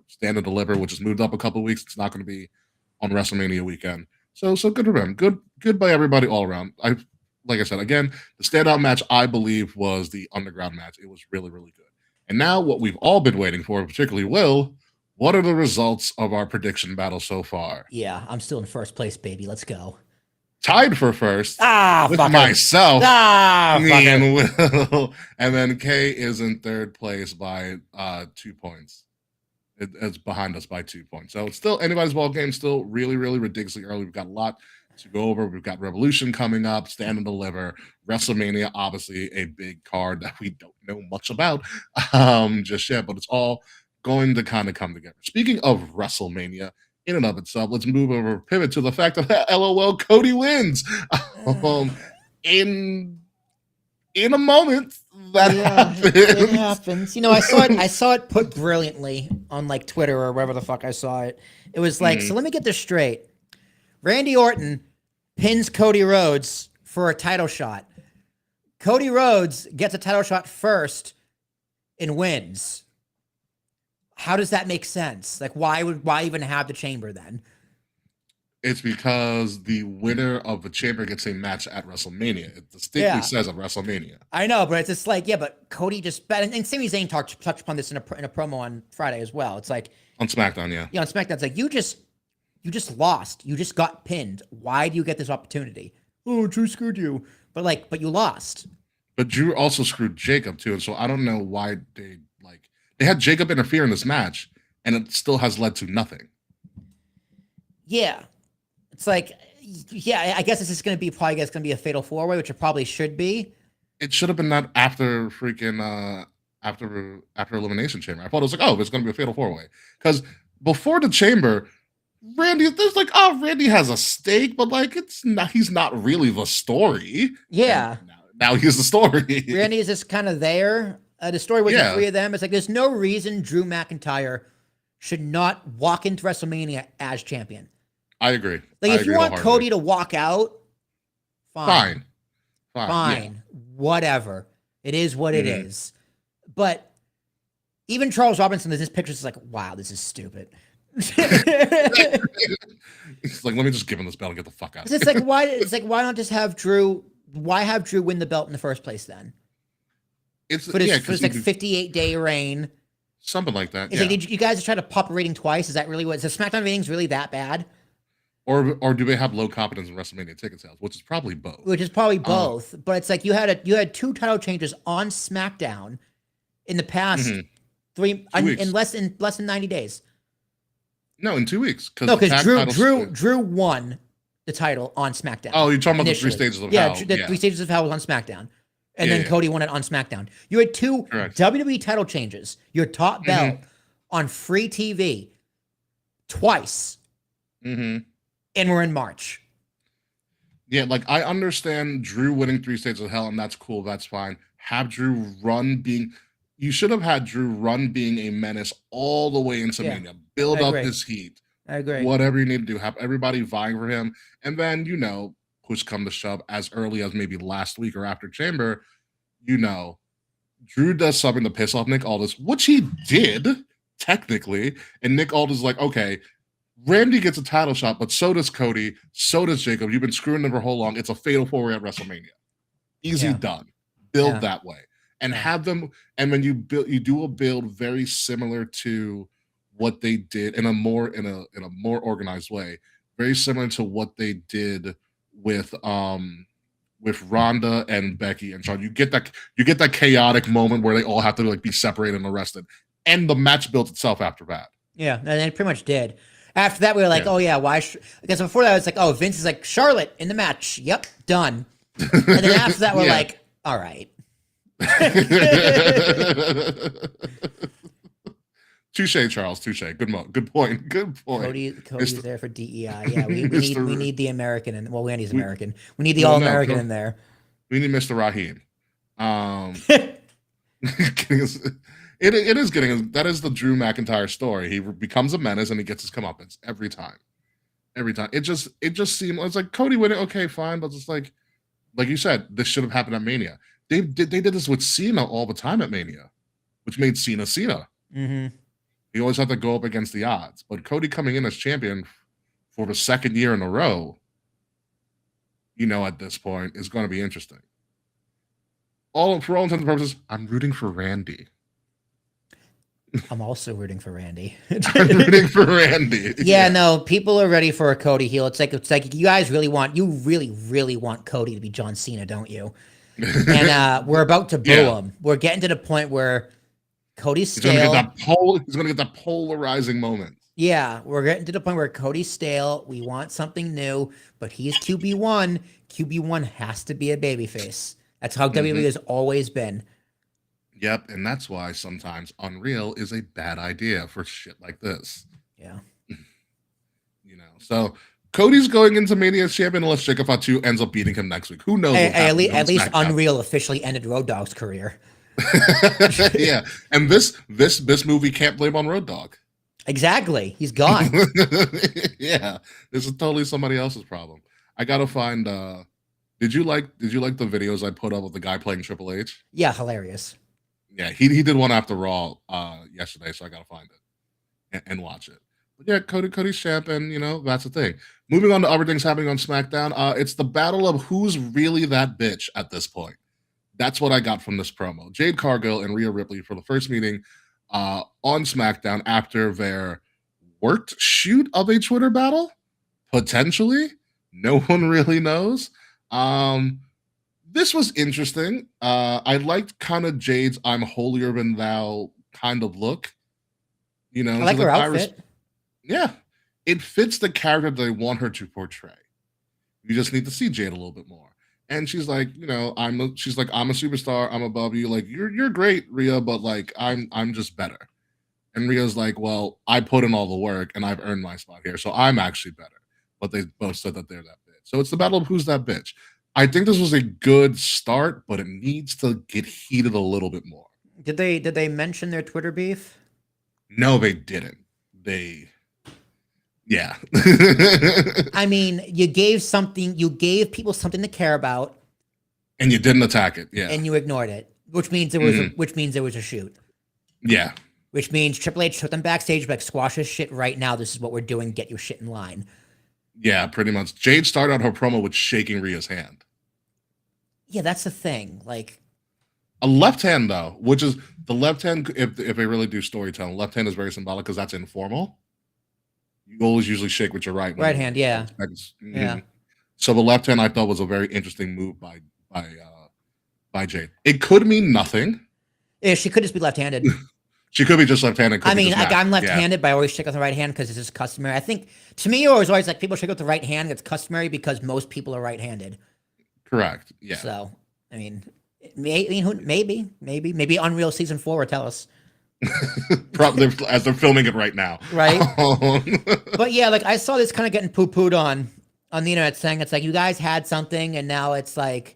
Stand and Deliver, which has moved up a couple of weeks. It's not going to be on WrestleMania weekend. So good for them. Good by everybody all around. Like I said, again, the standout match, I believe, was the Underground match. It was really, really good. And now what we've all been waiting for, particularly Will, what are the results of our prediction battle so far? Yeah, I'm still in first place, baby. Let's go. Tied for first with fucker. myself, me fucker. and Will. And then Kay is in third place by 2 points. It's behind us by 2 points. So it's still anybody's ball game, still really, really ridiculously early. We've got a lot to go over. We've got Revolution coming up, Stand and Deliver, WrestleMania, obviously a big card that we don't know much about just yet, but it's all going to kind of come together. Speaking of WrestleMania, in and of itself, let's pivot to the fact that LOL Cody wins. In a moment that happens. It happens. I saw it put brilliantly on like Twitter or wherever the fuck I saw it. It was like, so let me get this straight. Randy Orton pins Cody Rhodes for a title shot. Cody Rhodes gets a title shot first and wins. How does that make sense? Like, why even have the chamber then? It's because the winner of the chamber gets a match at WrestleMania. It distinctly says at WrestleMania. I know, but it's just like, yeah, but Cody just bet, and Sami Zayn touched upon this in a promo on Friday as well. It's like On SmackDown, yeah. on SmackDown, it's like you just lost. You just got pinned. Why do you get this opportunity? Oh, Drew screwed you. But you lost. But Drew also screwed Jacob too, and so I don't know why they had Jacob interfere in this match, and it still has led to nothing. Yeah. It's like, yeah, I guess this is going to be a fatal four-way, which it probably should be. It should have been that after freaking after Elimination Chamber. I thought it was like, oh, it's going to be a fatal four-way. Because before the chamber, Randy has a stake, but like he's not really the story. Yeah. Now he's the story. Randy is just kind of there. The story with the three of them. It's like there's no reason Drew McIntyre should not walk into WrestleMania as champion. I agree. Like, if you want Cody to walk out, fine. Yeah. Whatever. It is what it is. But even Charles Robinson, there's this picture is like, wow, this is stupid. It's like, let me just give him this belt and get the fuck out. It's like, why not just have Drew? Why have Drew win the belt in the first place then? It's for his like 58-day reign. Something like that. It's like, did you guys try to pop a rating twice? Is that really is the SmackDown ratings really that bad? Or do they have low confidence in WrestleMania ticket sales, which is probably both. But it's like you had two title changes on SmackDown in the past Mhm. 3 2 weeks. in less than 90 days. No, in 2 weeks. No, the because tag title split. Drew won the title on SmackDown. Oh, you're talking about the three initially. stages of Yeah, hell. the Yeah, 3 stages of hell was on SmackDown. And Yeah, then yeah. Cody won it on SmackDown. You had 2 Correct. WWE title changes. Your top belt on free TV twice. Mm-hmm. And we're in March. Yeah, like I understand Drew winning 3 stages of hell, and that's cool. That's fine. Have Drew run being. You should have had Drew run being a menace all the way into Yeah, Mania. Build I up agree. his heat. I agree. Whatever you need to do. Have everybody vying for him, and then push come to shove as early as maybe last week or after Chamber. Drew does something to piss off Nick Aldis, which he did technically, and Nick Aldis is like, okay. Randy gets a title shot, but so does Cody, so does Jacob. You've been screwing them for whole long. It's a fatal 4-way at WrestleMania. Easy Yeah. done. Build Yeah. that way. And Yeah. have them, and when you do a build very similar to what they did in a more organized way, very similar to what they did with Ronda and Becky and Shawn. You get that chaotic moment where they all have to like be separated and arrested. And the match built itself after that. Yeah, and it pretty much did. After that, we were like, Yeah. oh yeah, why? Because before that, it's like, oh, Vince is like, Charlotte in the match. Yep, done. And then after that, we're Yeah. like, all right. Touche, Charles. Touche. Good point. Good point. Cody's Mr. there for DEI. Yeah, we Mr. need the American, and well, Randy's American. We need the Well, All no, American go- in there. We need Mr. Raheem. It is getting that is the Drew McIntyre story. He becomes a menace and he gets his comeuppance every time. Every time. It just seemed it's like Cody winning, okay, fine, but it's like you said, this should have happened at Mania. They did this with Cena all the time at Mania, which made Cena. Mm-hmm. He always had to go up against the odds. But Cody coming in as champion for the second year in a row, at this point, is going to be interesting. For all intents and purposes, I'm rooting for Randy. I'm also rooting for Randy. I'm rooting for Randy. Yeah, no, people are ready for a Cody heel. It's like you guys really want Cody to be John Cena, don't you? And we're about to boo him. We're getting to the point where Cody's stale. He's gonna get that polarizing moment. Yeah, we're getting to the point where Cody's stale. We want something new, but he's QB1. QB1 has to be a babyface. That's how WWE has always been. Yep, and that's why sometimes Unreal is a bad idea for shit like this. Yeah. So Cody's going into Mania as champion unless Jacob Fatu ends up beating him next week. Who knows? At least Unreal officially ended Road Dogg's career. Yeah, and this movie can't blame on Road Dogg. Exactly, he's gone. Yeah, this is totally somebody else's problem. I gotta find. Did you like the videos I put up of the guy playing Triple H? Yeah, hilarious. Yeah, he did one after Raw yesterday, so I gotta find it and watch it. But yeah, Cody's champion, that's the thing. Moving on to other things happening on SmackDown, it's the battle of who's really that bitch at this point. That's what I got from this promo. Jade Cargill and Rhea Ripley for the first meeting on SmackDown after their worked shoot of a Twitter battle, potentially. No one really knows. This was interesting. I liked kind of Jade's "I'm holier than thou" kind of look. I like her outfit. Yeah, it fits the character they want her to portray. You just need to see Jade a little bit more. And she's like, I'm a superstar. I'm above you. Like you're great, Rhea, but like I'm just better. And Rhea's like, well, I put in all the work and I've earned my spot here, so I'm actually better. But they both said that they're that bitch. So it's the battle of who's that bitch. I think this was a good start, but it needs to get heated a little bit more. Did they mention their Twitter beef? No, they didn't. Yeah. I mean, you gave people something to care about, and you didn't attack it. Yeah. and you ignored it, which means there was a shoot. Yeah. Which means Triple H took them backstage, like, squash this shit right now. This is what we're doing. Get your shit in line. Yeah, pretty much. Jade started out her promo with shaking Rhea's hand. Yeah, that's the thing. Like a left hand, though, which is the left hand. If they really do storytelling, left hand is very symbolic because that's informal. You always usually shake with your right hand. Yeah. Yeah. So the left hand I thought was a very interesting move by Jade. It could mean nothing. Yeah, she could just be left-handed. She could be just left-handed. I mean, like, I'm yeah, left-handed, but I always shake with the right hand because it's just customary. I think to me, it was always like people shake with the right hand. It's customary because most people are right-handed. correct. Yeah. So, I mean, maybe Unreal season 4 will tell us. Probably as they're filming it right now. Right. Um, But yeah, like I saw this kind of getting poo-pooed on the internet, saying it's like you guys had something, and now it's like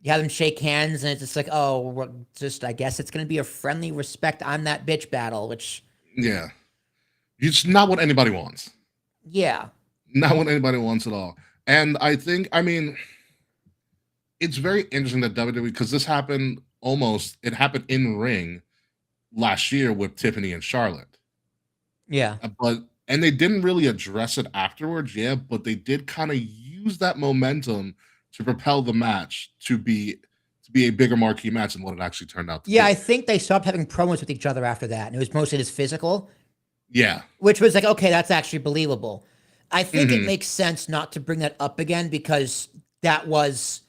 you have them shake hands, and it's just like, oh, we're just I guess it's gonna be a friendly respect on that bitch battle, which yeah. It's not what anybody wants. yeah, Not what anybody wants at all. And I mean, it's very interesting that WWE, because it happened in ring last year with Tiffany and Charlotte. yeah, And they didn't really address it afterwards, yeah, but they did kind of use that momentum to propel the match to be a bigger marquee match than what it actually turned out to yeah. be. I think they stopped having promos with each other after that, and it was mostly just physical, Yeah. which was like, okay, that's actually believable. I think it Mhm. makes sense not to bring that up again because that was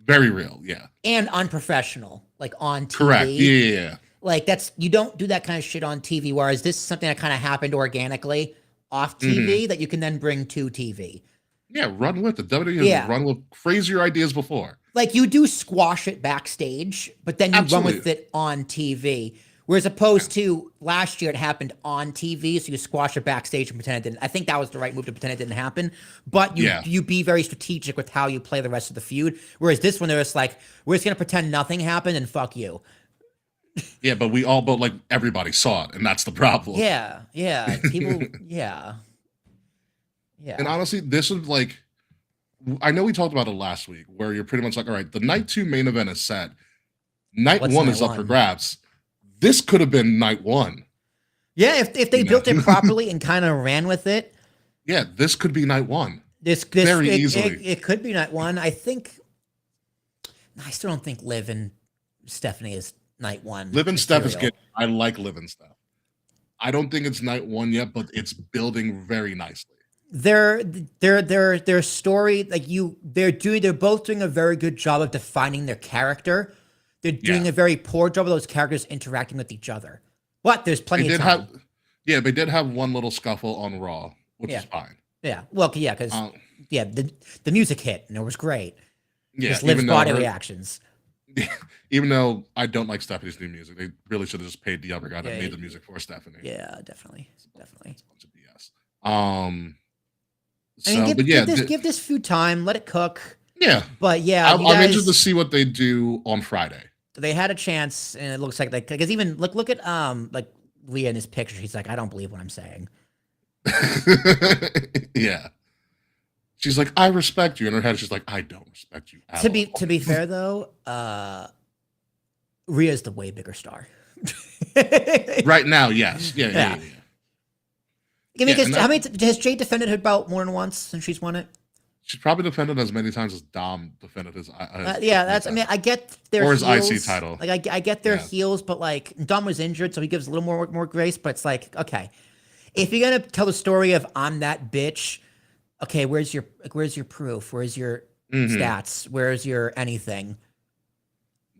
Very real, yeah. and unprofessional, like on TV. Correct. Yeah. Like you don't do that kind of shit on TV. Whereas this is something that kind of happened organically off TV that you can then bring to TV. Yeah, run with it. WWE has Yeah. run with crazier ideas before. Like you do squash it backstage, but then you run with Absolutely. it on TV. Whereas opposed to last year, it happened on TV, so you squash it backstage and pretend it didn't. I think that was the right move to pretend it didn't happen. But you be very strategic with how you play the rest of the feud. Whereas this one, they're just like, we're just gonna pretend nothing happened and fuck you. Yeah, but like everybody saw it, and that's the problem. Yeah, people, yeah. And honestly, this is like, I know we talked about it last week, where you're pretty much like, all right, the night 2 main event is set. Night What's 1 night is up for one? grabs. This could have been night 1. Yeah, if they built it properly and kind of ran with it, Yeah, this could be night 1. this Very it, easily. it could be night 1. I still don't think Liv and Stephanie is night 1. Liv and Steph is material. good. I like Liv and Steph. I don't think it's night 1 yet, but it's building very nicely. Their story, like they're both doing a very good job of defining their character. They're doing Yeah. a very poor job of those characters interacting with each other. But there's They plenty did of time. they did have one little scuffle on Raw, which Yeah. is fine. Yeah, well, yeah, because Um, the music hit and it was great. yeah, Just Liv's even though body her- reactions. even though I don't like Stephanie's new music, they really should have just paid the other guy that Yeah, made the music for Stephanie. Yeah, definitely. It's a bunch of BS. I mean, But yeah, give this feud time, let it cook. yeah. But yeah, I'm you guys, interested to see what they do on Friday. they had a chance, and it looks like because even look at like Leah in his picture. She's like, I don't believe what I'm saying. Yeah. She's like, I respect you. In her head, she's like, I don't respect you. At all. To be fair though, Rhea's the way bigger star. Right now, yes. Yeah. Yeah. I mean, Yeah, because and how many has Jade defended her belt more than once since she's won it? She's probably defended as many times as Dom defended his. Yeah, that's. I mean, I get their Or his IC heels. title. Like I get their Yeah. heels, but like Dom was injured, so he gives a little more grace. But it's like, okay, if you're gonna tell the story of I'm that bitch, okay, where's your proof? Where's your Mhm. stats? Where's your anything?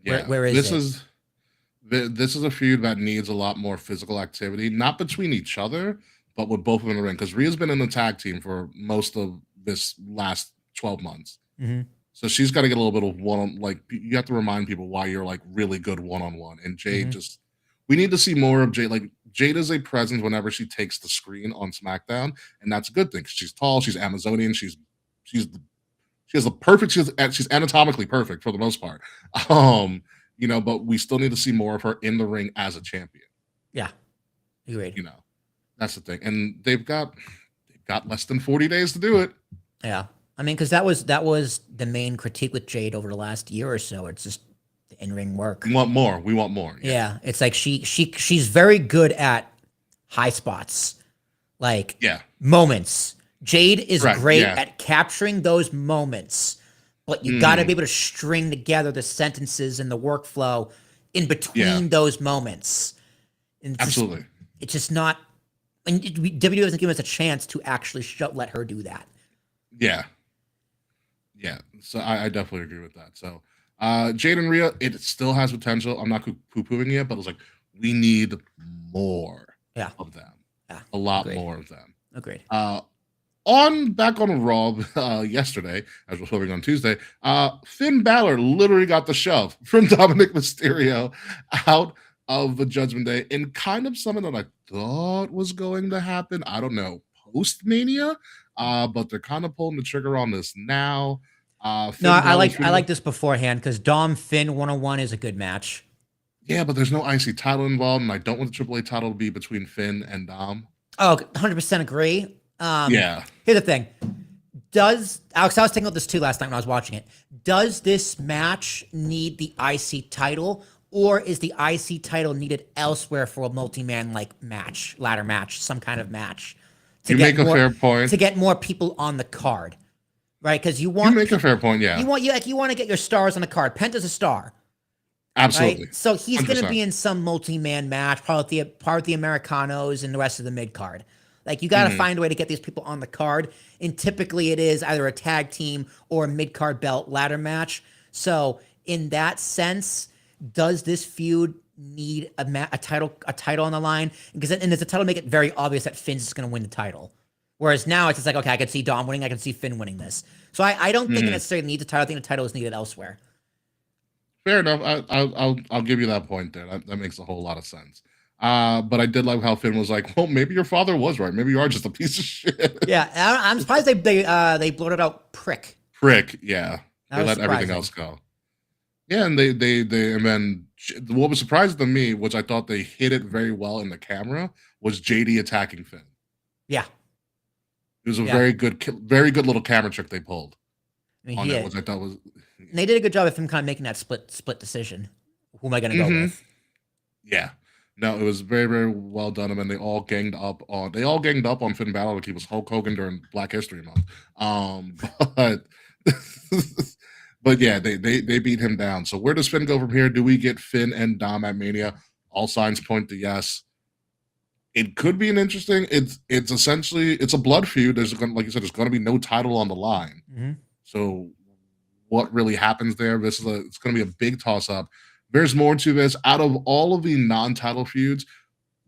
Yeah. where is it? This is a feud that needs a lot more physical activity, not between each other, but with both of them in the ring. Because Rhea's been in the tag team for most of this last 12 months. Mhm. So she's got to get a little bit of like, you have to remind people why you're like really good one-on-one. And Jade Mhm. we need to see more of Jade. Like, Jade is a presence whenever she takes the screen on SmackDown. And that's a good thing. 'Cause she's tall, she's Amazonian, she has the perfect, she's anatomically perfect for the most part. But we still need to see more of her in the ring as a champion. Yeah, agreed. That's the thing. And they've got less than 40 days to do it. Yeah, I mean, because that was the main critique with Jade over the last year or so. It's just the in-ring work. We want more. Yeah, it's like she's very good at high spots, like Yeah. moments. Jade is Right, great yeah. at capturing those moments, but you got to be able to string together the sentences and the workflow in between those moments. And Absolutely. it's just not. And WWE doesn't give us a chance to actually let her do that. Yeah. So I definitely agree with that. So Jade and Rhea, it still has potential. I'm not poo-pooing it, but it's like we need more of them. Yeah. A lot Agreed. more of them. Agreed. Back on Raw yesterday, as we're filming on Tuesday, Finn Balor literally got the shove from Dominic Mysterio out of the Judgment Day in kind of something that I thought was going to happen. I don't know, post Mania, but they're kind of pulling the trigger on this now. No, I like this beforehand because Dom Finn 101 is a good match. Yeah, but there's no IC title involved, and I don't want the AAA title to be between Finn and Dom. Oh, 100% agree. Yeah. Here's the thing. Alex, I was thinking about this too last night when I was watching it. Does this match need the IC title, or is the IC title needed elsewhere for a multi-man like match, ladder match, some kind of match? You make a fair point. To get more people on the card, right? Because you make a fair point, yeah. You want to get your stars on the card. Penta's a star. Absolutely. Right? So he's going to 100%. be in some multi-man match, part of the Americanos and the rest of the mid card. Like you got to find a way to get these people on the card, and typically it is either a tag team or a mid card belt ladder match. So in that sense, does this feud need a title on the line? Because does the title make it very obvious that Finn's just going to win the title? Whereas now it's just like, okay, I can see Dom winning, I can see Finn winning this. So I don't think it necessarily needs a title. I think the title is needed elsewhere. Fair enough. I'll give you that point there. That makes a whole lot of sense. But I did like how Finn was like, well, maybe your father was right. Maybe you are just a piece of shit. Yeah, I'm surprised they blurted out prick. Prick, yeah. That They was let everything surprising. else go. Yeah, and and then what was surprising to me, which I thought they hit it very well in the camera, was JD attacking Finn. Yeah. It was a very good little camera trick they pulled. I mean, on that, which I thought was. And they did a good job of him kind of making that split decision. Who am I going to go with? Yeah. No, it was very, very well done. And then they all ganged up on Finn Balor like he was Hulk Hogan during Black History Month. But but yeah, they beat him down. So where does Finn go from here? Do we get Finn and Dom at Mania? All signs point to yes. It could be an interesting. It's essentially a blood feud. There's like you said, there's going to be no title on the line. So what really happens there? It's going to be a big toss up. There's more to this. Out of all of the non-title feuds,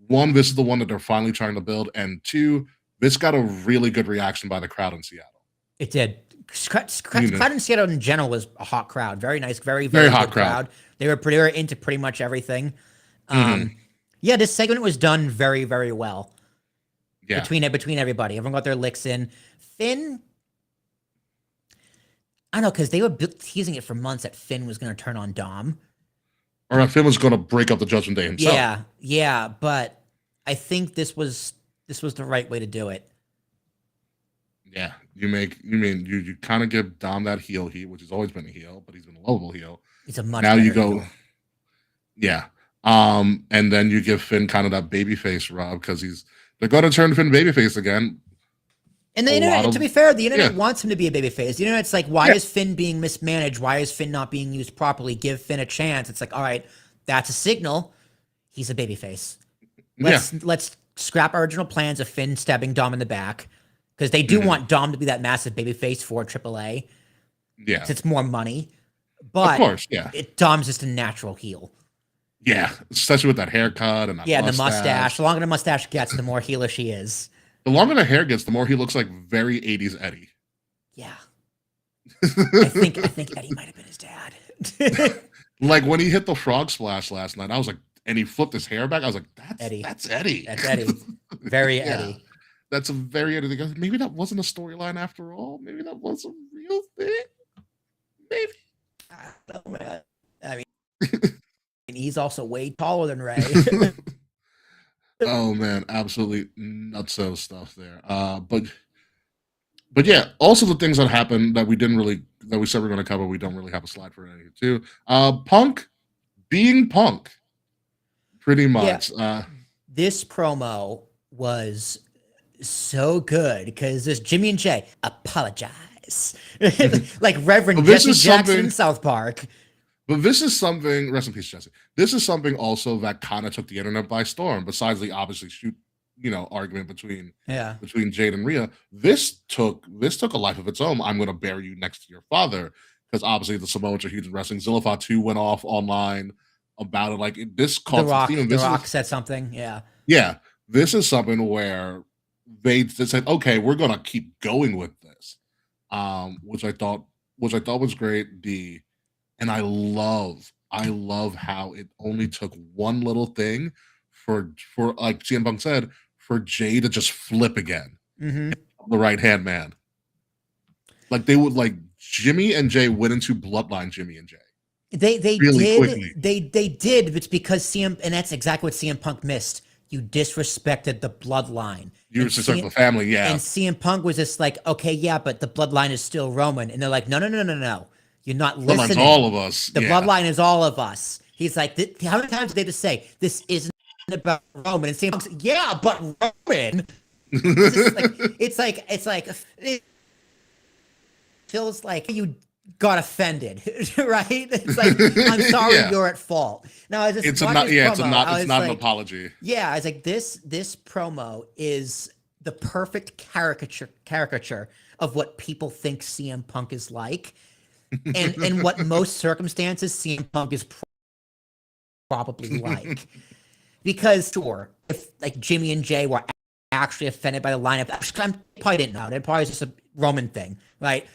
one, this is the one that they're finally trying to build, and two, this got a really good reaction by the crowd in Seattle. It did. Crowd in Seattle in general was a hot crowd. Very nice, very hot crowd. They were into pretty much everything. Yeah, this segment was done very, very well. Yeah. Between everybody. Everyone got their licks in. Finn, I don't know, because they were teasing it for months that Finn was going to turn on Dom. Or Finn was going to break up the Judgment Day himself. Yeah, but I think this was the right way to do it. Yeah, you kind of give Dom that heel heat, which has always been a heel, but he's been a lovable heel. He's a much now better you go, heel. Yeah, and then you give Finn kind of that babyface rub because they're going to turn Finn babyface again. And the internet, to be fair, the internet wants him to be a babyface. The internet's like, why is Finn being mismanaged? Why is Finn not being used properly? Give Finn a chance. It's like, all right, that's a signal. He's a babyface. Let's scrap our original plans of Finn stabbing Dom in the back because they do want Dom to be that massive babyface for AAA. Yeah, it's more money. But of course, Dom's just a natural heel. Yeah, especially with that haircut and that mustache. The mustache. The longer the mustache gets, the more heelish he is. The longer the hair gets, the more he looks like very 80s Eddie. Yeah. I think Eddie might have been his dad. Like when he hit the frog splash last night, I was like, and he flipped his hair back. I was like, that's Eddie. That's Eddie. Very Eddie. That's a very Eddie thing. Maybe that wasn't a storyline after all. Maybe that was a real thing. Maybe. I don't know, man. I mean, he's also way taller than Ray. Oh man, absolutely nutso stuff there. But yeah, also the things that happened that we said we were going to cover, we don't really have a slide for any too. Punk being Punk, pretty much. Yeah. This promo was so good because this Jimmy and Jay apologize, like Reverend Jesse Jackson in South Park. But this is something, rest in peace, Jesse. This is something also that kind of took the internet by storm, besides the obviously argument between Jade and Rhea. This took a life of its own. I'm going to bury you next to your father. because obviously the Samoans are huge in wrestling. Zillifa 2 went off online about it. Like this The caught some Rock, steam. And The this Rock is said something. Yeah. yeah, this is something where they said, okay, we're gonna keep going with this, which I thought was great. And I love how it only took one little thing for like CM Punk said, for Jay to just flip again, Mm-hmm. the right hand man. Like they would like Jimmy and Jay went into bloodline Jimmy and Jay. They Really did quickly. they did. It's because and that's exactly what CM Punk missed. You disrespected the bloodline. You And respect the family, yeah. And CM Punk was just like, okay, yeah, but the bloodline is still Roman. And they're like, no. You're not Bloodline's listening. all of us. The yeah. bloodline is all of us. He's like, how many times did they just say, this isn't about Roman? And CM Punk's like, yeah, but Roman. It feels like you got offended, right? It's like, I'm sorry, Yeah. you're at fault. Now, I just It's watched not this yeah, it's promo, not I it's was not an like, apology. yeah, I was like, this promo is the perfect caricature of what people think CM Punk is like, and what most circumstances CM Punk is probably like. Because sure, if like Jimmy and Jay were actually offended by the lineup, I probably didn't know. It probably was just a Roman thing, right?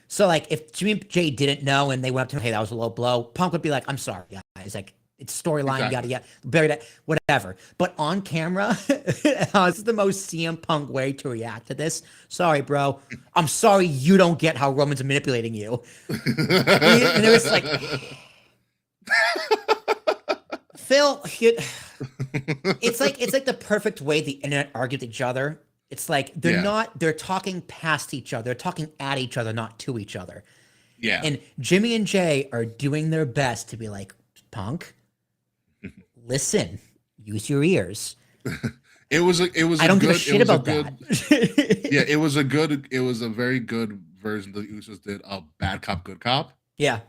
So like, if Jimmy and Jay didn't know and they went up to him, hey, that was a low blow, Punk would be like, I'm sorry, guys. Like, it's storyline, Exactly. yada, bury that, whatever. But on camera, this is the most CM Punk way to react to this. Sorry, bro. I'm sorry you don't get how Roman's manipulating you. And it was like, Phil, it's like the perfect way the internet argued with each other. It's like they're talking past each other. They're talking at each other, not to each other. Yeah. And Jimmy and Jay are doing their best to be like, Punk, listen, use your ears. It was I don't give a shit about that. Yeah, it was a very good version that the Usos did of Bad Cop, Good Cop. Yeah.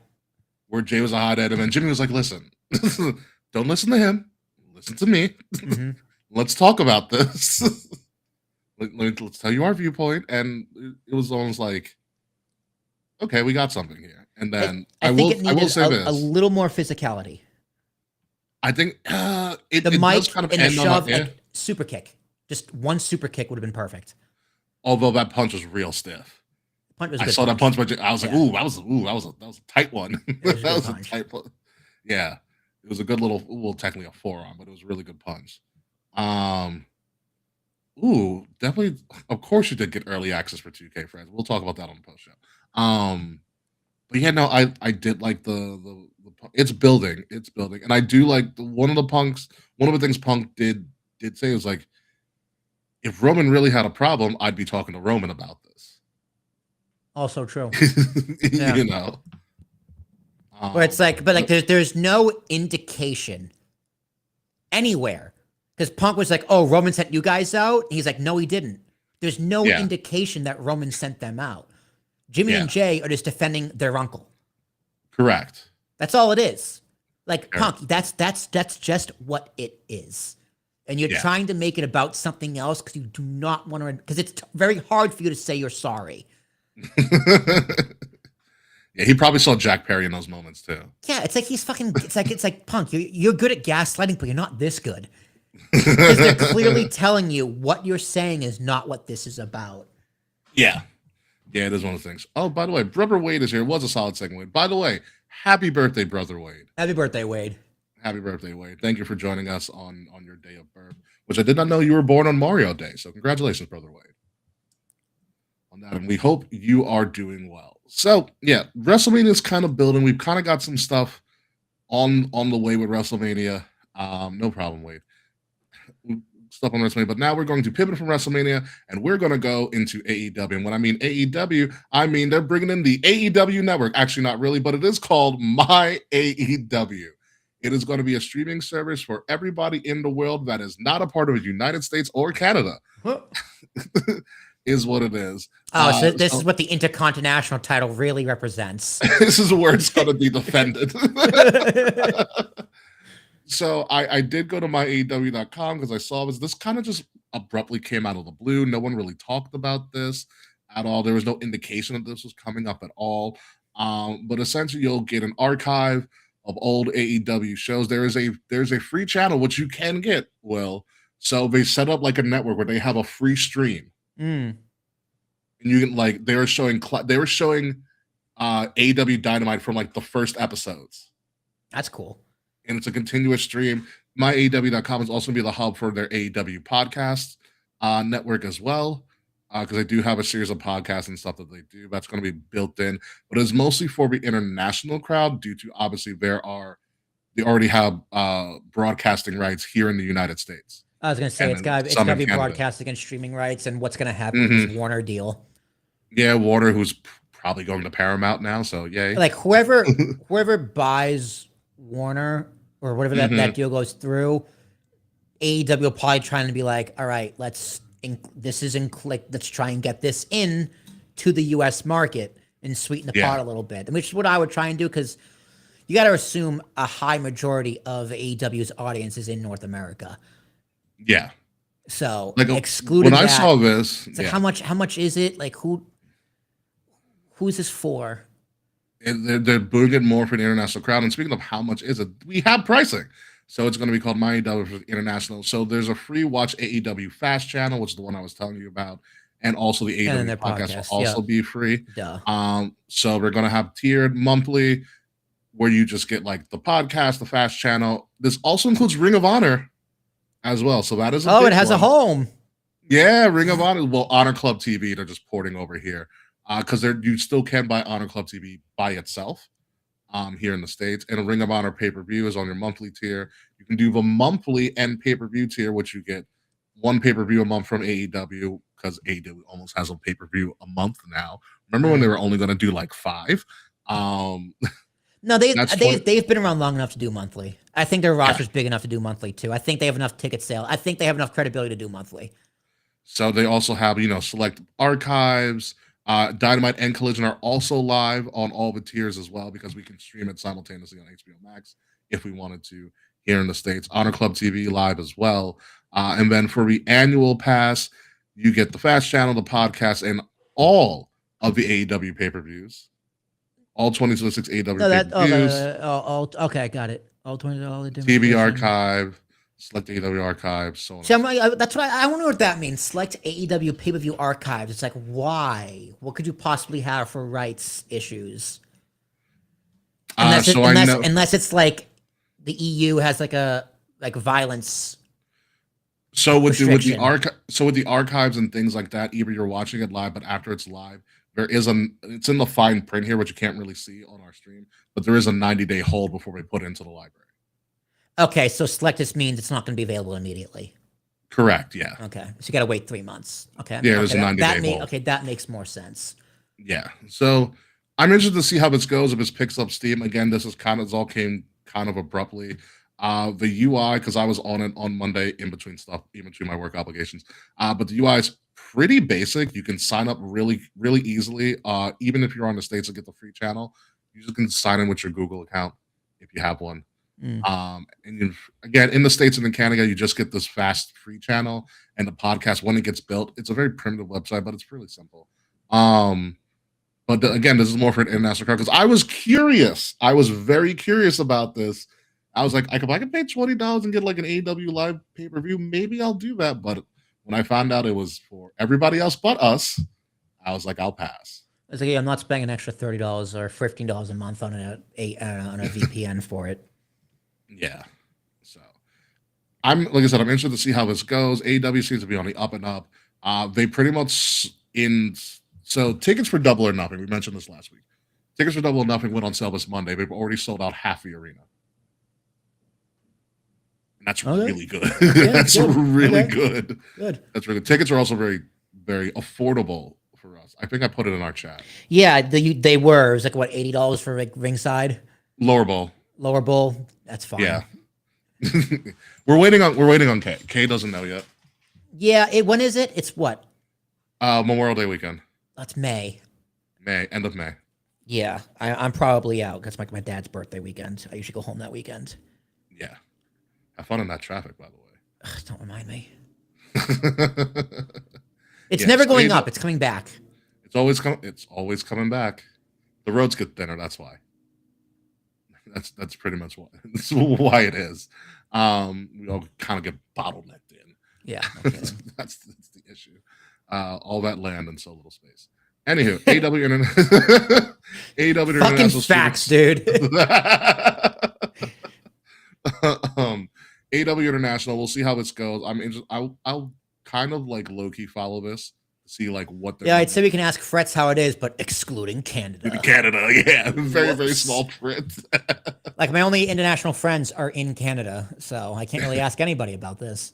Where Jay was a hothead and then Jimmy was like, listen, don't listen to him. Listen to me. Mm-hmm. Let's talk about this. Let's tell you our viewpoint. And it was almost like, okay, we got something here. And then I think it needed will say a little more physicality. I think The it mic does kind of and the end on shove, that, like super kick. Just one super kick would have been perfect. although that punch was real stiff. Punch was a I good saw that punch, but I was like, Yeah. ooh, that was a tight one. was a That good was a punch. tight one. Yeah. It was a good little, well, technically a forearm, but it was a really good punch. Ooh, definitely. Of course, you did get early access for 2K, friends. We'll talk about that on the post show. But yeah, no, I did like the it's building, and I do like one of the things Punk did say was like, if Roman really had a problem, I'd be talking to Roman about this. Also true. You know, Where it's like, but like there's no indication anywhere. Because Punk was like, oh, Roman sent you guys out. And he's like, no, he didn't. There's no Yeah. indication that Roman sent them out. Jimmy Yeah. and Jay are just defending their uncle. correct. That's all it is. Like Sure. Punk, that's just what it is. And you're Yeah. trying to make it about something else because you do not want to, because it's very hard for you to say you're sorry. Yeah, he probably saw Jack Perry in those moments too. Yeah, it's like he's fucking. It's like Punk. You're good at gaslighting, but you're not this good. Because they're clearly telling you what you're saying is not what this is about. Yeah. Yeah, it is one of the things. Oh, by the way, Brother Wade is here. It was a solid segue. By the way, happy birthday, Brother Wade. Happy birthday, Wade. Happy birthday, Wade. Thank you for joining us on your day of birth, which I did not know you were born on Mario Day. So congratulations, Brother Wade. On that, and we hope you are doing well. So yeah, WrestleMania is kind of building. We've kind of got some stuff on the way with WrestleMania. No problem, Wade. Stuff on WrestleMania, but now we're going to pivot from WrestleMania and we're going to go into AEW. And when I mean AEW, I mean they're bringing in the AEW network. Actually, not really, but it is called My AEW. It is going to be a streaming service for everybody in the world that is not a part of the United States or Canada. Is what it is. Oh, so this is what the Intercontinental title really represents. This is where it's going to be defended. So I did go to myaew.com because I saw this kind of just abruptly came out of the blue. No one really talked about this at all. There was no indication that this was coming up at all. But essentially, you'll get an archive of old AEW shows. There's a free channel which you can get. Well, so they set up like a network where they have a free stream, Mm, and you can like they were showing AEW Dynamite from like the first episodes, that's cool. and it's a continuous stream. MyAEW.com is also going to be the hub for their AEW podcast network as well, because they do have a series of podcasts and stuff that they do. That's going to be built in, but it's mostly for the international crowd due to obviously they already have broadcasting rights here in the United States. I was gonna say And it's then got some to in be Canada. broadcasting and streaming rights, and what's gonna happen with this Warner deal? Yeah, Warner, who's probably going to Paramount now, so yay. Like whoever buys Warner or whatever that deal goes through, AEW probably trying to be like, all right, let's try and get this in to the U.S. market and sweeten the pot a little bit, which is what I would try and do, because you got to assume a high majority of AEW's audience is in North America. Yeah. So Like excluding when I that, saw this, it's like how much is it? Like who's this for? they're doing it more for the international crowd. And speaking of how much is it, we have pricing. So it's going to be called MyAEW for International. So there's a free watch AEW Fast channel, which is the one I was telling you about, and also the And then AEW their podcast will podcast, also be free. Duh. So we're going to have tiered monthly, where you just get like the podcast, the Fast channel. This also includes Ring of Honor as well. So that is it has a home. Yeah, Ring of Honor. Well, Honor Club TV, they're just porting over here because you still can buy Honor Club TV by itself here in the States. And a Ring of Honor pay-per-view is on your monthly tier. You can do the monthly and pay-per-view tier, which you get one pay-per-view a month from AEW, because AEW almost has a pay-per-view a month now. Remember when they were only going to do like 5? No, they've been around long enough to do monthly. I think their roster's big enough to do monthly too. I think they have enough ticket sale. I think they have enough credibility to do monthly. So they also have, select archives. Dynamite and Collision are also live on all the tiers as well, because we can stream it simultaneously on HBO Max if we wanted to here in the States. Honor Club TV live as well. And then for the annual pass, you get the Fast channel, the podcast, and all of the AEW pay-per-views. All 2026 AEW pay-per-views. Okay, got it. All 20, all the different TV versions. archive, select AEW archive, so on. See, that's what I wonder what that means. Select AEW pay-per-view archives. It's like, why? What could you possibly have for rights issues? Unless it's like the EU has like a violence. So with the archives and things like that, either you're watching it live, but after it's live, it's in the fine print here, which you can't really see on our stream, but there is a 90-day hold before we put it into the library. Okay, so select this means it's not going to be available immediately. Correct. Yeah. Okay, so you got to wait 3 months. Okay. Yeah, there's a 90-day hold. Okay, that makes more sense. Yeah. So I'm interested to see how this goes, if this picks up steam. Again, this all came kind of abruptly. The UI, because I was on it on Monday in between my work obligations. But the UI is pretty basic. You can sign up really, really easily. Even if you're on the States to get the free channel, you just can sign in with your Google account if you have one. And again, in the States and in Canada, you just get this fast free channel and the podcast when it gets built. It's a very primitive website, but it's really simple. Again, this is more for an international crowd, because I was curious. I was very curious about this. I was like, if I could pay $20 and get like an AEW live pay-per-view, maybe I'll do that. But when I found out it was for everybody else but us, I was like, I'll pass. I was like, I'm not spending an extra $30 or $15 a month on a VPN for it. Yeah. So like I said, I'm interested to see how this goes. AEW seems to be on the up and up. They pretty much so tickets for Double or Nothing. We mentioned this last week. Tickets for Double or Nothing went on sale this Monday. They've already sold out half the arena. And that's really good. That's really good. Good. That's really good. Tickets are also very, very affordable for us. I think I put it in our chat. Yeah, they were. It was like what, $80 for like ringside? Lower bowl. Lower bowl. That's fine. Yeah. We're waiting on K. K doesn't know yet. Yeah, when is it? It's what? Memorial Day weekend. That's May. End of May. Yeah, I'm probably out because my dad's birthday weekend. I usually go home that weekend. Yeah. Have fun in that traffic, by the way. Ugh, don't remind me. It's never going up. It's coming back. It's always coming back. The roads get thinner. That's why. That's pretty much why. That's why it is. We all kind of get bottlenecked in. Yeah. That's the issue. All that land and so little space. Anywho, AEW Internet. AEW Fucking International facts, Students- dude. AEW International. We'll see how this goes. I'm interested. I'll kind of like low key follow this. See like what they're Yeah, I'd say we can ask Frets how it is, but excluding Canada. Canada, yeah, very Whoops. small print. Like my only international friends are in Canada, so I can't really ask anybody about this.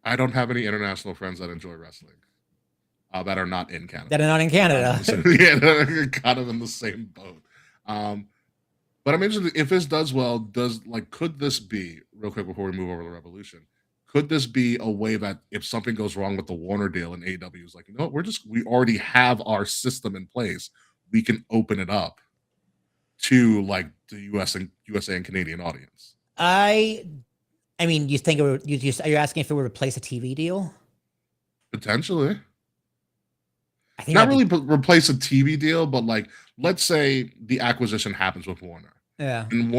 I don't have any international friends that enjoy wrestling that are not in Canada. That are not in Canada. So, yeah, they're kind of in the same boat. But I'm interested if this does well. Could this be real quick before we move over to Revolution? Could this be a way that if something goes wrong with the Warner deal and AEW is like, you know what, we already have our system in place, we can open it up to like the USA and Canadian audience? I mean, you think it would? Are you asking if it would replace a TV deal? Potentially. I think Not that'd really replace a TV deal, but like, let's say the acquisition happens with Warner. Yeah. And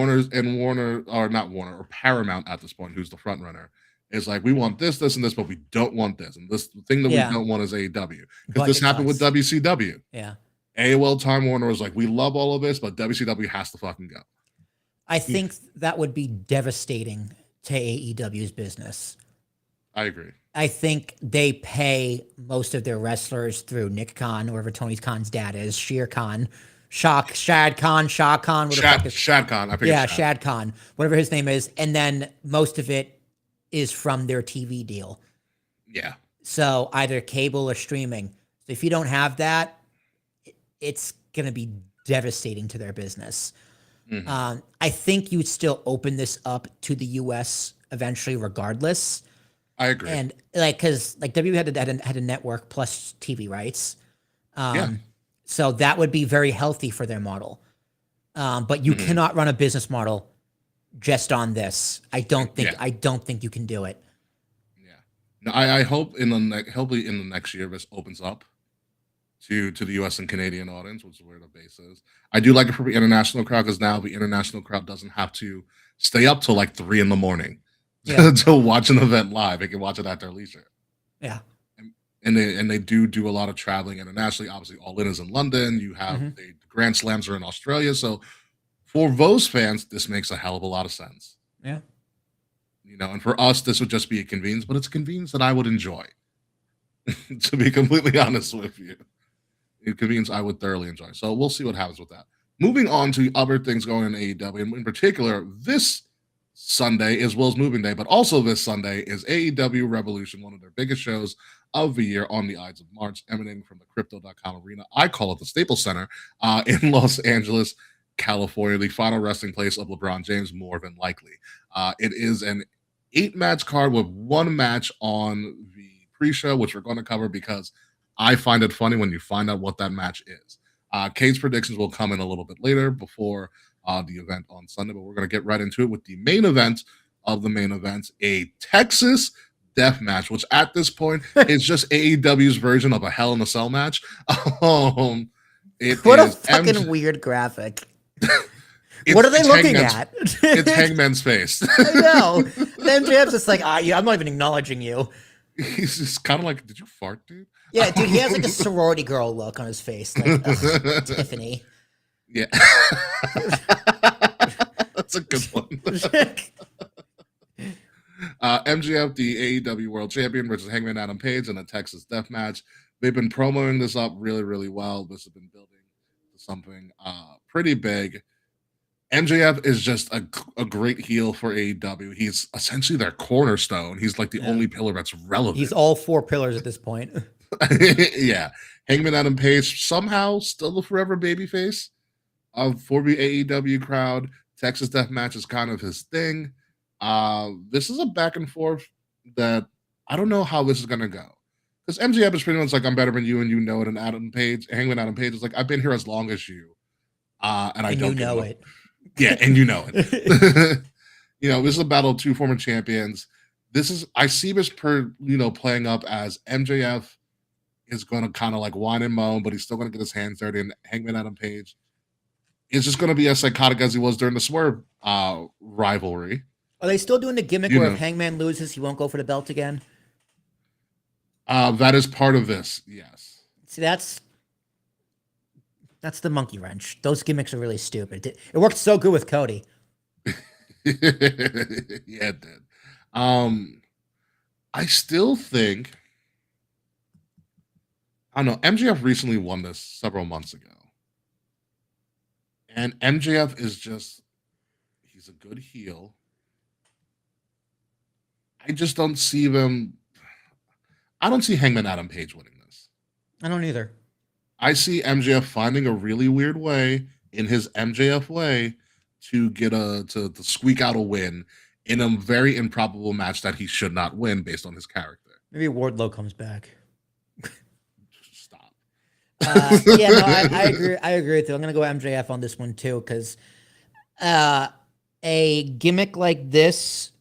Paramount at this point, who's the front runner, is like, we want this, this, and this, but we don't want this. And this thing that Yeah. we don't want is AEW. Because Budget this happened with cuts. WCW. Yeah. AOL Time Warner was like, we love all of this, but WCW has to fucking go. I think that would be devastating to AEW's business. I agree. I think they pay most of their wrestlers through Nick Khan, whoever Tony Khan's dad is, Shad Khan, what the fuck is Shad Khan. I think yeah, it's Shad Khan, whatever his name is, and then most of it is from their TV deal. Yeah. So either cable or streaming. So if you don't have that, it's gonna be devastating to their business. Mhm. I think you'd still open this up to the US eventually, regardless. I agree. And like, because like W had a network plus TV rights. Yeah. So that would be very healthy for their model. But you cannot run a business model just on this. I don't think you can do it. Yeah. No, I hope hopefully in the next year this opens up to the US and Canadian audience, which is where the base is. I do like it for the international crowd because now the international crowd doesn't have to stay up till like 3 a.m. Yeah. to watch an event live. They can watch it at their leisure. Yeah. And they do a lot of traveling internationally. Obviously, All In is in London. You have the Grand Slams are in Australia. So for those fans, this makes a hell of a lot of sense. Yeah. You know, and for us, this would just be a convenience, but it's a convenience that I would enjoy. To be completely honest with you, a convenience I would thoroughly enjoy. So we'll see what happens with that. Moving on to other things going in AEW, and in particular, this Sunday as well as Moving Day, but also this Sunday is AEW Revolution, one of their biggest shows of the year on the Ides of March, emanating from the Crypto.com arena. I call it the Staples Center in Los Angeles, California, the final resting place of LeBron James, more than likely. It is an 8-match card with 1 match on the pre-show, which we're going to cover because I find it funny when you find out what that match is. Kate's predictions will come in a little bit later before the event on Sunday, but we're going to get right into it with the main event of the main events, a Texas death match, which at this point is just AEW's version of a Hell in a Cell match. What a fucking weird graphic. What are they looking at? It's Hangman's face. I know. Then MJF's just like, I'm not even acknowledging you. He's just kind of like, did you fart, dude? Yeah, dude, he has like a sorority girl look on his face. Like, Tiffany. Yeah. That's a good one. MJF, the AEW World Champion, versus Hangman Adam Page in a Texas death match. They've been promoting this up really, really well. This has been building to something pretty big. MJF is just a great heel for AEW. He's essentially their cornerstone. He's like the only pillar that's relevant. He's all 4 pillars at this point. Yeah. Hangman Adam Page, somehow still the forever babyface for the AEW crowd. Texas Death Match is kind of his thing. This is a back and forth that I don't know how this is going to go. Because MJF is pretty much like, I'm better than you and you know it. And Hangman Adam Page is like, I've been here as long as you. And I don't you know it. Yeah, and you know it. You know, this is a battle of 2 former champions. I see this playing up as MJF is going to kind of like whine and moan, but he's still going to get his hands dirty. And Hangman Adam Page is just going to be as psychotic as he was during the Swerve rivalry. Are they still doing the gimmick You where know. if Hangman loses, he won't go for the belt again? That is part of this, yes. See, that's the monkey wrench. Those gimmicks are really stupid. It worked so good with Cody. Yeah, it did. I still think, I don't know, MJF recently won this several months ago. And MJF is just, he's a good heel. I just don't see them. I don't see Hangman Adam Page winning this. I don't either. I see MJF finding a really weird way, in his MJF way, to get to squeak out a win in a very improbable match that he should not win based on his character. Maybe Wardlow comes back. Stop. Yeah, no, I agree. I agree with you. I'm gonna go MJF on this one too, because a gimmick like this,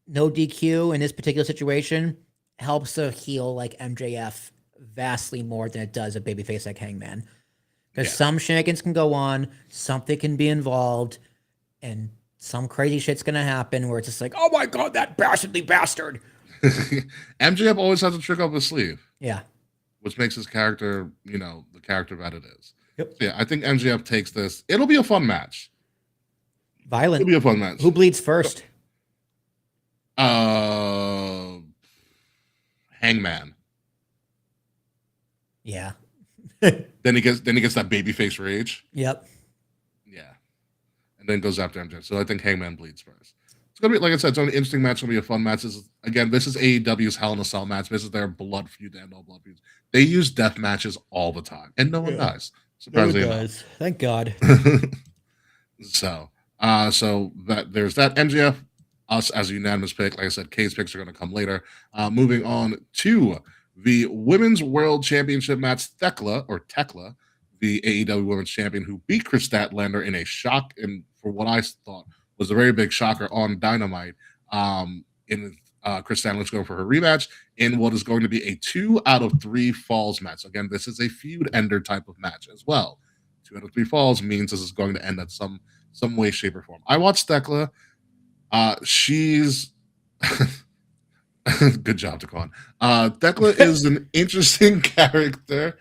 no DQ in this particular situation, helps a heel like MJF vastly more than it does a babyface like Hangman. Because some shenanigans can go on, something can be involved, and some crazy shit's gonna happen where it's just like, oh my god, that bastardly bastard. MJF always has a trick up his sleeve. Yeah. Which makes his character, the character that it is. Yep. So yeah, I think MJF takes this. It'll be a fun match. Violent. It'll be a fun match. Who bleeds first? Hangman. Yeah. Then he gets that babyface rage. Yep. Yeah. And then goes after MJF. So I think Hangman bleeds first. It's gonna be, like I said, it's an interesting match. It's gonna be a fun match. This is AEW's Hell in a Cell match. This is their blood feud and all blood feuds. They use death matches all the time, and no one dies. Surprisingly enough. Thank God. So there's that. MJF, us as a unanimous pick. Like I said, K's picks are going to come later. Moving on to the Women's World Championship match, Tekla, the AEW Women's Champion, who beat Chris Statlander in a shock, and for what I thought was a very big shocker on Dynamite. Chris Statlander's going for her rematch in what is going to be a 2 out of 3 falls match. Again, this is a feud ender type of match as well. 2 out of 3 falls means this is going to end at some way, shape, or form. I watched Tekla. She's good job, Taquan. Tekla is an interesting character.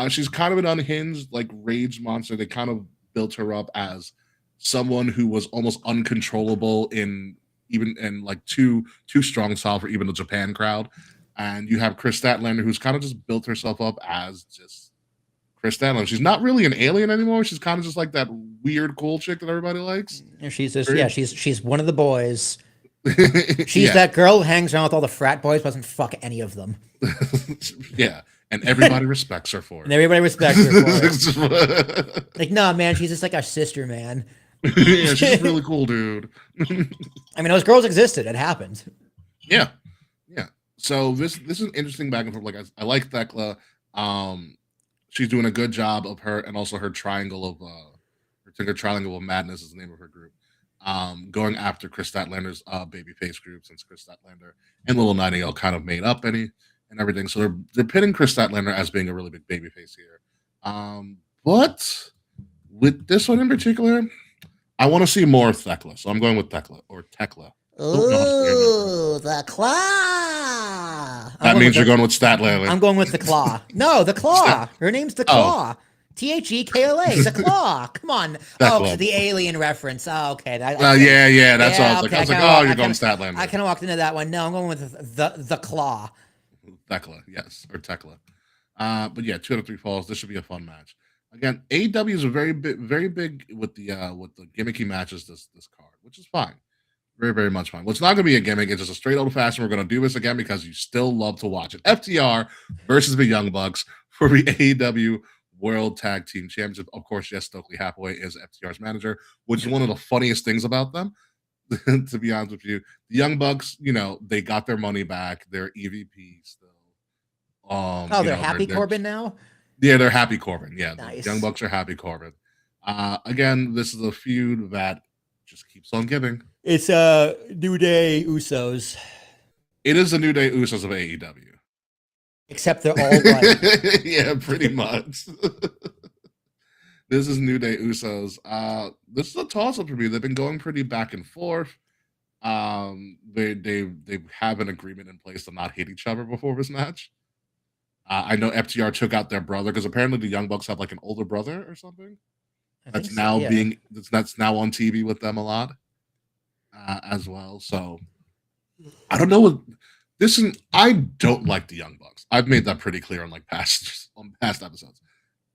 She's kind of an unhinged, like, rage monster. They kind of built her up as someone who was almost uncontrollable in like too strong style for even the Japan crowd. And you have Chris Statlander, who's kind of just built herself up as just Chris Statlander. She's not really an alien anymore. She's kind of just like that weird cool chick that everybody likes. And she's one of the boys. She's that girl who hangs around with all the frat boys, doesn't fuck any of them. Yeah. And everybody respects her for it. And everybody respects her for it. Like, no, man, she's just like our sister, man. Yeah, she's really cool, dude. I mean, those girls existed. It happened. Yeah. So this is an interesting back and forth. Like I like Thekla. She's doing a good job of her, and also her triangle of madness is the name of her group. Going after Chris Statlander's babyface group, since Chris Statlander and Little Nightingale kind of made up and everything. So they're pitting Chris Statlander as being a really big babyface here. But with this one in particular, I want to see more of Thekla, so I'm going with Tekla. Ooh, the claw. That means you're going with Statlander. I'm going with the claw. No, the claw. Her name's the claw. THEKLA. The claw. Come on. Oh, the alien reference. Oh, okay. That's what I was like. I was like, oh, you're going Statlander. I kind of walked into that one. No, I'm going with the claw. Tekla, yes, or Tekla. But yeah, 2 out of 3 falls. This should be a fun match. Again, AEW is very big with the gimmicky matches this card, which is fine. Very, very much fine. What's not going to be a gimmick, it's just a straight old fashioned. We're going to do this again because you still love to watch it. FTR versus the Young Bucks for the AEW World Tag Team Championship. Of course, yes, Stokely Hathaway is FTR's manager, which is one of the funniest things about them. To be honest with you, the Young Bucks, they got their money back. They're EVP still. They're happy Corbin now? Yeah, they're happy Corbin. Yeah, nice. The Young Bucks are happy Corbin. Again, this is a feud that just keeps on giving. It's New Day Usos. It is the New Day Usos of AEW. Except they're all white. Yeah, pretty much. This is New Day Usos. This is a toss up for me. They've been going pretty back and forth. They have an agreement in place to not hit each other before this match. I know FTR took out their brother because apparently the Young Bucks have like an older brother or something. That's now that's now on TV with them a lot as well. So I don't know what this is. I don't like the Young Bucks. I've made that pretty clear on like past episodes.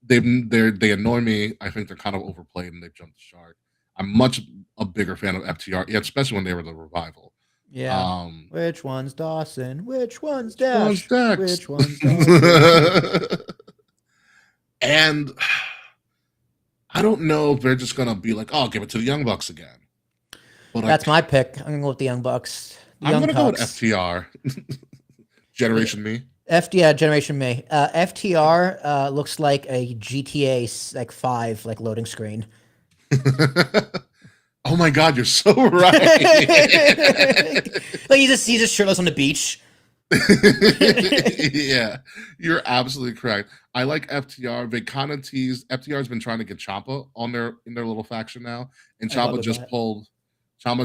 They annoy me. I think they're kind of overplayed and they've jumped the shark. I'm much a bigger fan of FTR, yeah, especially when they were the Revival. Yeah. Which one's Dawson? Which one's Dash? Which one's Dawson? And I don't know if they're just gonna be like, "Oh, give it to the Young Bucks again." But that's my pick. I'm gonna go with the Young Bucks. I'm gonna go with FTR. Generation Me. Generation Me. FTR looks like a GTA like 5 like loading screen. Oh my God, you're so right. Like he's just shirtless on the beach. Yeah, you're absolutely correct. I like FTR. They kind of teased. FTR's been trying to get Ciampa in their little faction now, and Ciampa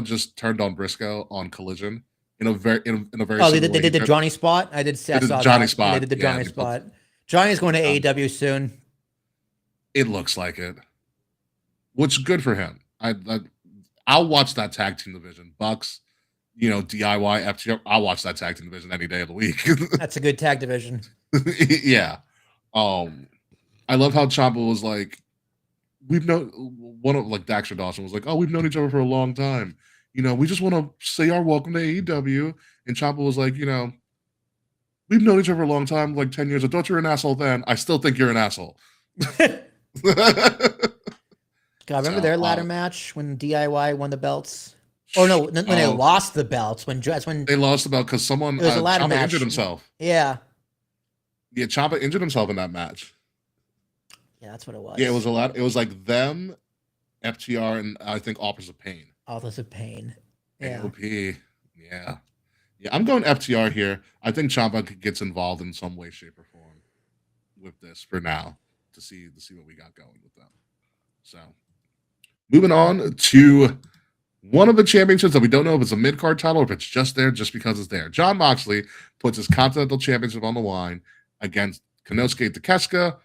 just turned on Briscoe on Collision in a very. Oh, they did the Johnny spot. I saw Johnny spot. They did the Johnny spot. Johnny's going to AEW soon. It looks like it, which good for him. I'll watch that tag team division. Bucks, DIY, FTR. I'll watch that tag team division any day of the week. That's a good tag division. Yeah. I love how Ciampa was like, Daxter Dawson was like, "Oh, we've known each other for a long time. We just want to say our welcome to AEW." And Ciampa was like, "We've known each other for a long time, like 10 years. I thought you were an asshole then. I still think you're an asshole." God, remember their ladder match when DIY won the belts? Or no, when they lost the belts. When they lost the belt because someone Ciampa injured himself. Yeah. Yeah, Ciampa injured himself in that match. Yeah, that's what it was. Yeah, it was like them, FTR, and I think Authors of Pain. Authors of Pain. Yeah. AOP. Yeah. Yeah, I'm going FTR here. I think Ciampa gets involved in some way, shape, or form with this for now to see what we got going with them. So, moving on to one of the championships that we don't know if it's a mid-card title or if it's just there just because it's there. Jon Moxley puts his Continental Championship on the line against Konosuke Takeshita.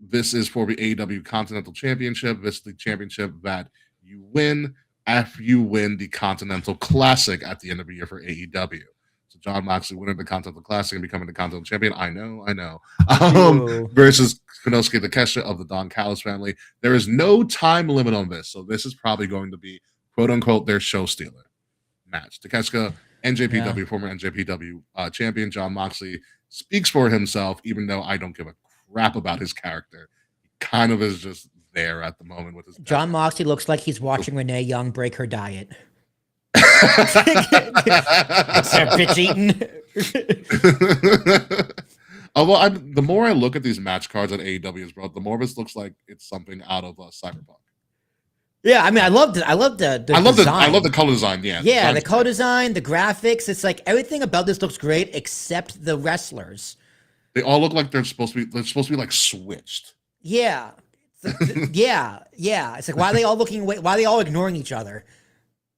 This is for the AEW Continental Championship. This is the championship that you win after you win the Continental Classic at the end of the year for AEW. So Jon Moxley winning the Continental Classic and becoming the Continental Champion. I know. Versus Konosuke Takeshita of the Don Callis family. There is no time limit on this, so this is probably going to be quote unquote their show stealer match. Takeshita, NJPW, former NJPW champion. Jon Moxley speaks for himself, even though I don't give a crap about his character. He kind of is just there at the moment with his Jon Moxley looks like he's watching Renee Young break her diet. It's her bitch eating. Although the more I look at these match cards that AEW has brought, the more this looks like it's something out of Cyberpunk. Yeah, I mean, I love the design. I love the color design. Yeah, the color design, the graphics. It's like everything about this looks great except the wrestlers. They all look like they're supposed to be like switched. Yeah. Yeah. It's like why are they all looking away? Why are they all ignoring each other?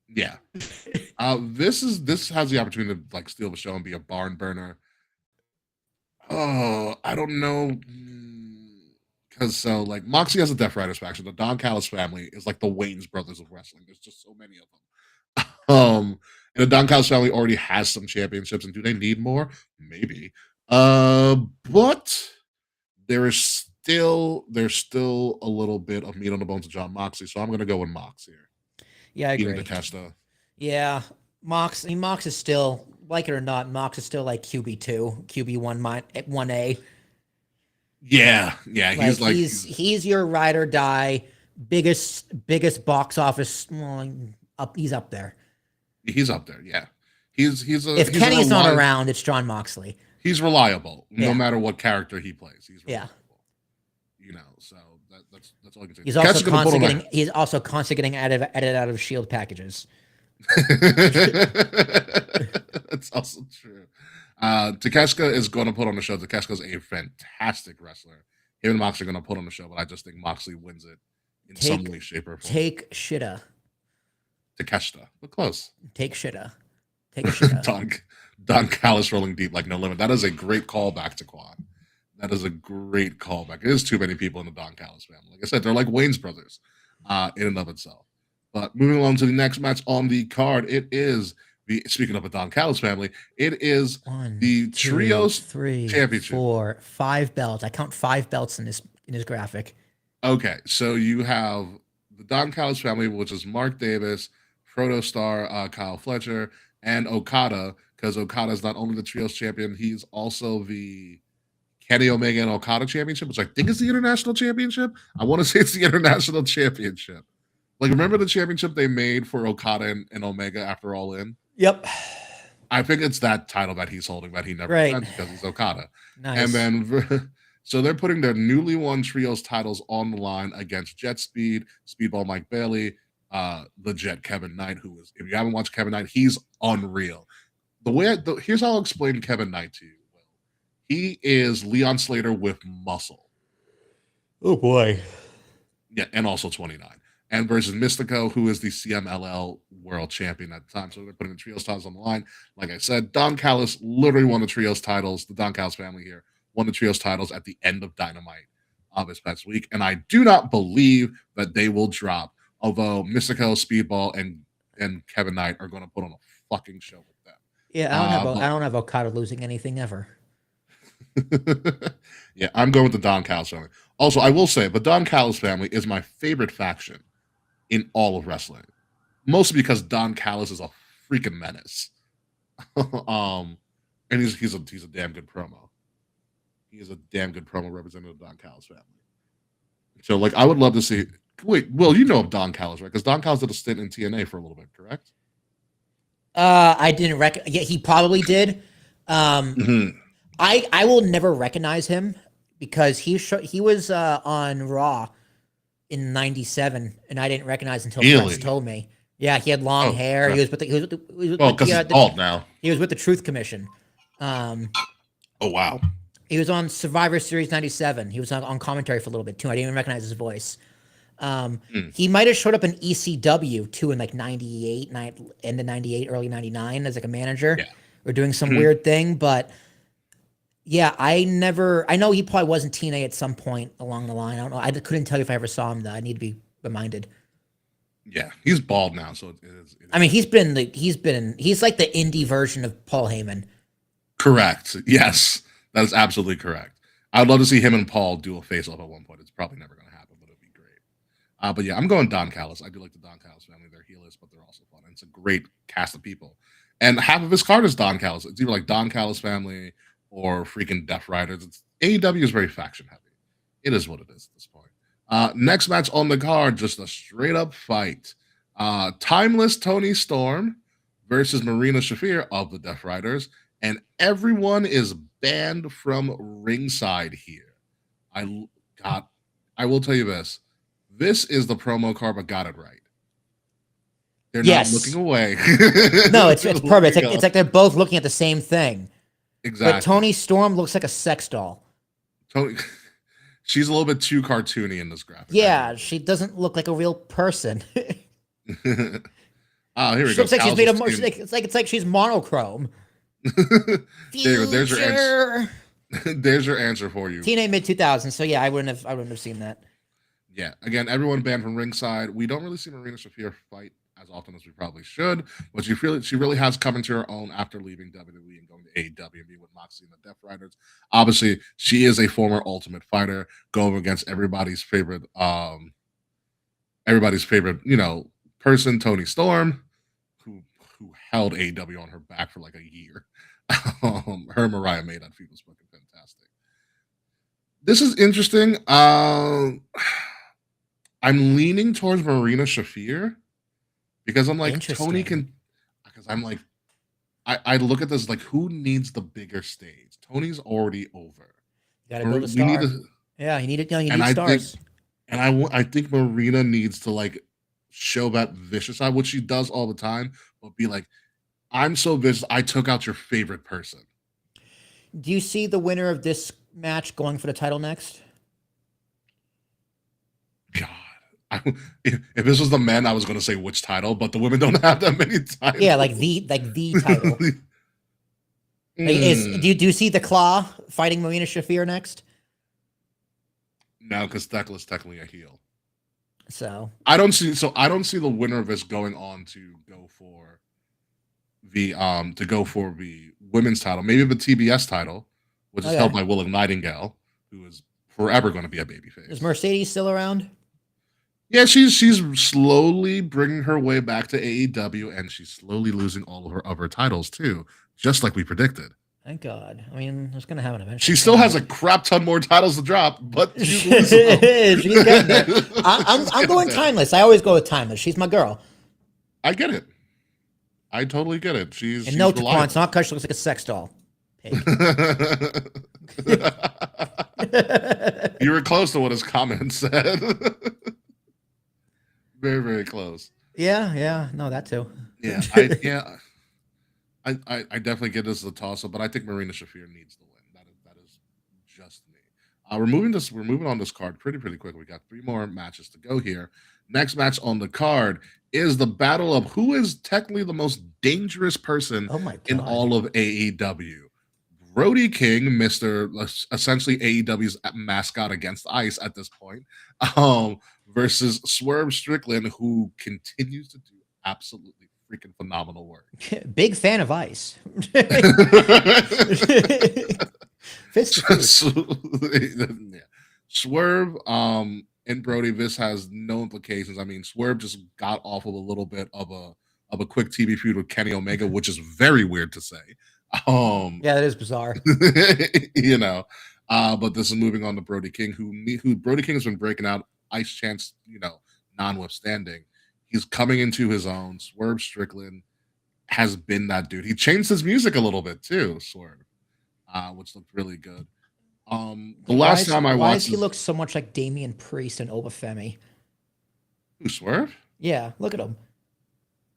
Yeah. This has the opportunity to like steal the show and be a barn burner. Oh, I don't know. Because like Moxie has a Death Riders faction. The Don Callis family is like the Wayans brothers of wrestling. There's just so many of them. And the Don Callis family already has some championships, and do they need more? Maybe. But there's still a little bit of meat on the bones of Jon Moxley, so I'm gonna go with Mox here. Yeah, I agree. Takeshita. Yeah, Mox. I mean, Mox is still, like it or not, Mox is still like QB2, QB1A. Yeah. He's your ride or die, biggest box office. He's up there. He's up there. Yeah. If Kenny's not around, it's Jon Moxley. He's reliable, no matter what character he plays. He's reliable. So that's all I can say. He's also constantly getting edited out of Shield packages. That's also true. Takeshita is going to put on the show. Takeshita's a fantastic wrestler. Him and Moxley are going to put on the show, but I just think Moxley wins it in some way, shape, or form. Take Shida. Takeshita, but close. Take Shida. Take Shida. Don Callis rolling deep like No Limit. That is a great callback to Quan. That is a great callback. It is too many people in the Don Callis family. Like I said, they're like Wayne's brothers in and of itself. But moving along to the next match on the card, it is speaking of the Don Callis family, it is the Trios Championship. 5 belts. I count 5 belts in his graphic. Okay, so you have the Don Callis family, which is Mark Davis, Protostar, Kyle Fletcher, and Okada, because Okada is not only the Trios champion, he's also the Kenny Omega and Okada championship, which I think is the international championship. I want to say it's the international championship. Like, remember the championship they made for Okada and Omega after All In? Yep. I think it's that title that he's holding that he never defends because he's Okada. Nice. And then, so they're putting their newly won Trios titles on the line against Jet Speed, Speedball Mike Bailey, the Jet Kevin Knight, who is, if you haven't watched Kevin Knight, he's unreal. Here's how I'll explain Kevin Knight to you. He is Leon Slater with muscle. Oh boy. Yeah, and also 29. And versus Mystico, who is the CMLL world champion at the time. So they're putting the Trios titles on the line. Like I said, Don Callis literally won the Trios titles. The Don Callis family here won the Trios titles at the end of Dynamite this past week. And I do not believe that they will drop, although Mystico, Speedball, and Kevin Knight are going to put on a fucking show with them. Yeah, I don't have Okada losing anything ever. Yeah, I'm going with the Don Callis family. Also, I will say the Don Callis family is my favorite faction in all of wrestling, mostly because Don Callis is a freaking menace. And he's a damn good promo. He is a damn good promo representing the Don Callis family. So, like, I would love to see. Wait, Will, you know of Don Callis, right? Because Don Callis did a stint in TNA for a little bit, correct? I didn't Yeah, he probably did. I will never recognize him because he was on Raw in '97, and I didn't recognize until Flex told me. Yeah, he had long hair. Right. He was with because he's bald now. He was with the Truth Commission. Oh wow. He was on Survivor Series '97. He was on commentary for a little bit too. I didn't even recognize his voice. He might have showed up in ECW too in like '98, end of '98, early '99 as like a manager or doing some weird thing, but. Yeah, I know he probably was in TNA at some point along the line. I don't know. I couldn't tell you if I ever saw him though. I need to be reminded. Yeah, he's bald now, so it is. I mean, he's like the indie version of Paul Heyman. Correct. Yes, that is absolutely correct. I'd love to see him and Paul do a face-off at one point. It's probably never going to happen, but it'd be great. But yeah, I'm going Don Callis. I do like the Don Callis family. They're heelers, but they're also fun. And it's a great cast of people. And half of his card is Don Callis. It's either like Don Callis family or freaking Death Riders. AEW is very faction heavy. It is what it is at this point. Next match on the card, just a straight up fight. Timeless Tony Storm versus Marina Shafir of the Death Riders. And everyone is banned from ringside here. I will tell you this. This is the promo card, but got it right. They're not looking away. No, it's perfect. It's like they're both looking at the same thing. Exactly. But Tony Storm looks like a sex doll. She's a little bit too cartoony in this graphic. Yeah, she doesn't look like a real person. Oh, here we go. Looks like she's made of. It's like she's monochrome. There's your answer. There's your answer for you. TNA mid 2000s. So yeah, I wouldn't have seen that. Yeah. Again, everyone banned from ringside. We don't really see Marina Shafir fight as often as we probably should, but she really has come into her own after leaving WWE and going to AEW and being with Moxley and the Death Riders. Obviously, she is a former Ultimate Fighter going against everybody's favorite, person, Tony Storm, who held AEW on her back for like a year. Her and Mariah May, that feud was fucking fantastic. This is interesting. I'm leaning towards Marina Shafir. Because I'm like, Tony can, because I'm like, I look at this like, who needs the bigger stage? Tony's already over. You gotta build a star. You need stars. I think Marina needs to like show that vicious side, which she does all the time, but be like, I'm so vicious, I took out your favorite person. Do you see the winner of this match going for the title next? God. If this was the men, I was going to say which title, but the women don't have that many titles. Yeah, like the title. Like, do you see the Claw fighting Marina Shafir next? No, because Thecla's technically a heel. So I don't see the winner of this going on to go for the women's title, maybe the TBS title, which is held by Willow Nightingale, who is forever going to be a babyface. Is Mercedes still around? Yeah, she's slowly bringing her way back to AEW, and she's slowly losing all of her titles too, just like we predicted. Thank God. I mean, it's going to happen eventually. She still has a crap ton more titles to drop, but she's she's getting there. I'm going timeless. I always go with timeless. She's my girl. I get it. I totally get it. She's no, Taquan, it's not because she looks like a sex doll. You were close to what his comment said. Very, very close. Yeah. No, that too. Yeah, I definitely get this as a toss-up, but I think Marina Shafir needs the win. That is just me. We're moving on this card pretty quick. We got 3 more matches to go here. Next match on the card is the battle of who is technically the most dangerous person in all of AEW. Brody King, Mr. essentially AEW's mascot against Ice at this point, versus Swerve Strickland, who continues to do absolutely freaking phenomenal work. Big fan of Ice. Swerve and Brody, this has no implications. I mean, Swerve just got off of a little bit of a quick TV feud with Kenny Omega, which is very weird to say. Yeah, that is bizarre. But this is moving on to Brody King, who Brody King has been breaking out, Ice chance, notwithstanding. He's coming into his own. Swerve Strickland has been that dude. He changed his music a little bit too, Swerve, which looked really good. The last time I watched, why does he look so much like Damian Priest and Obafemi? Who, Swerve? Yeah, look at him.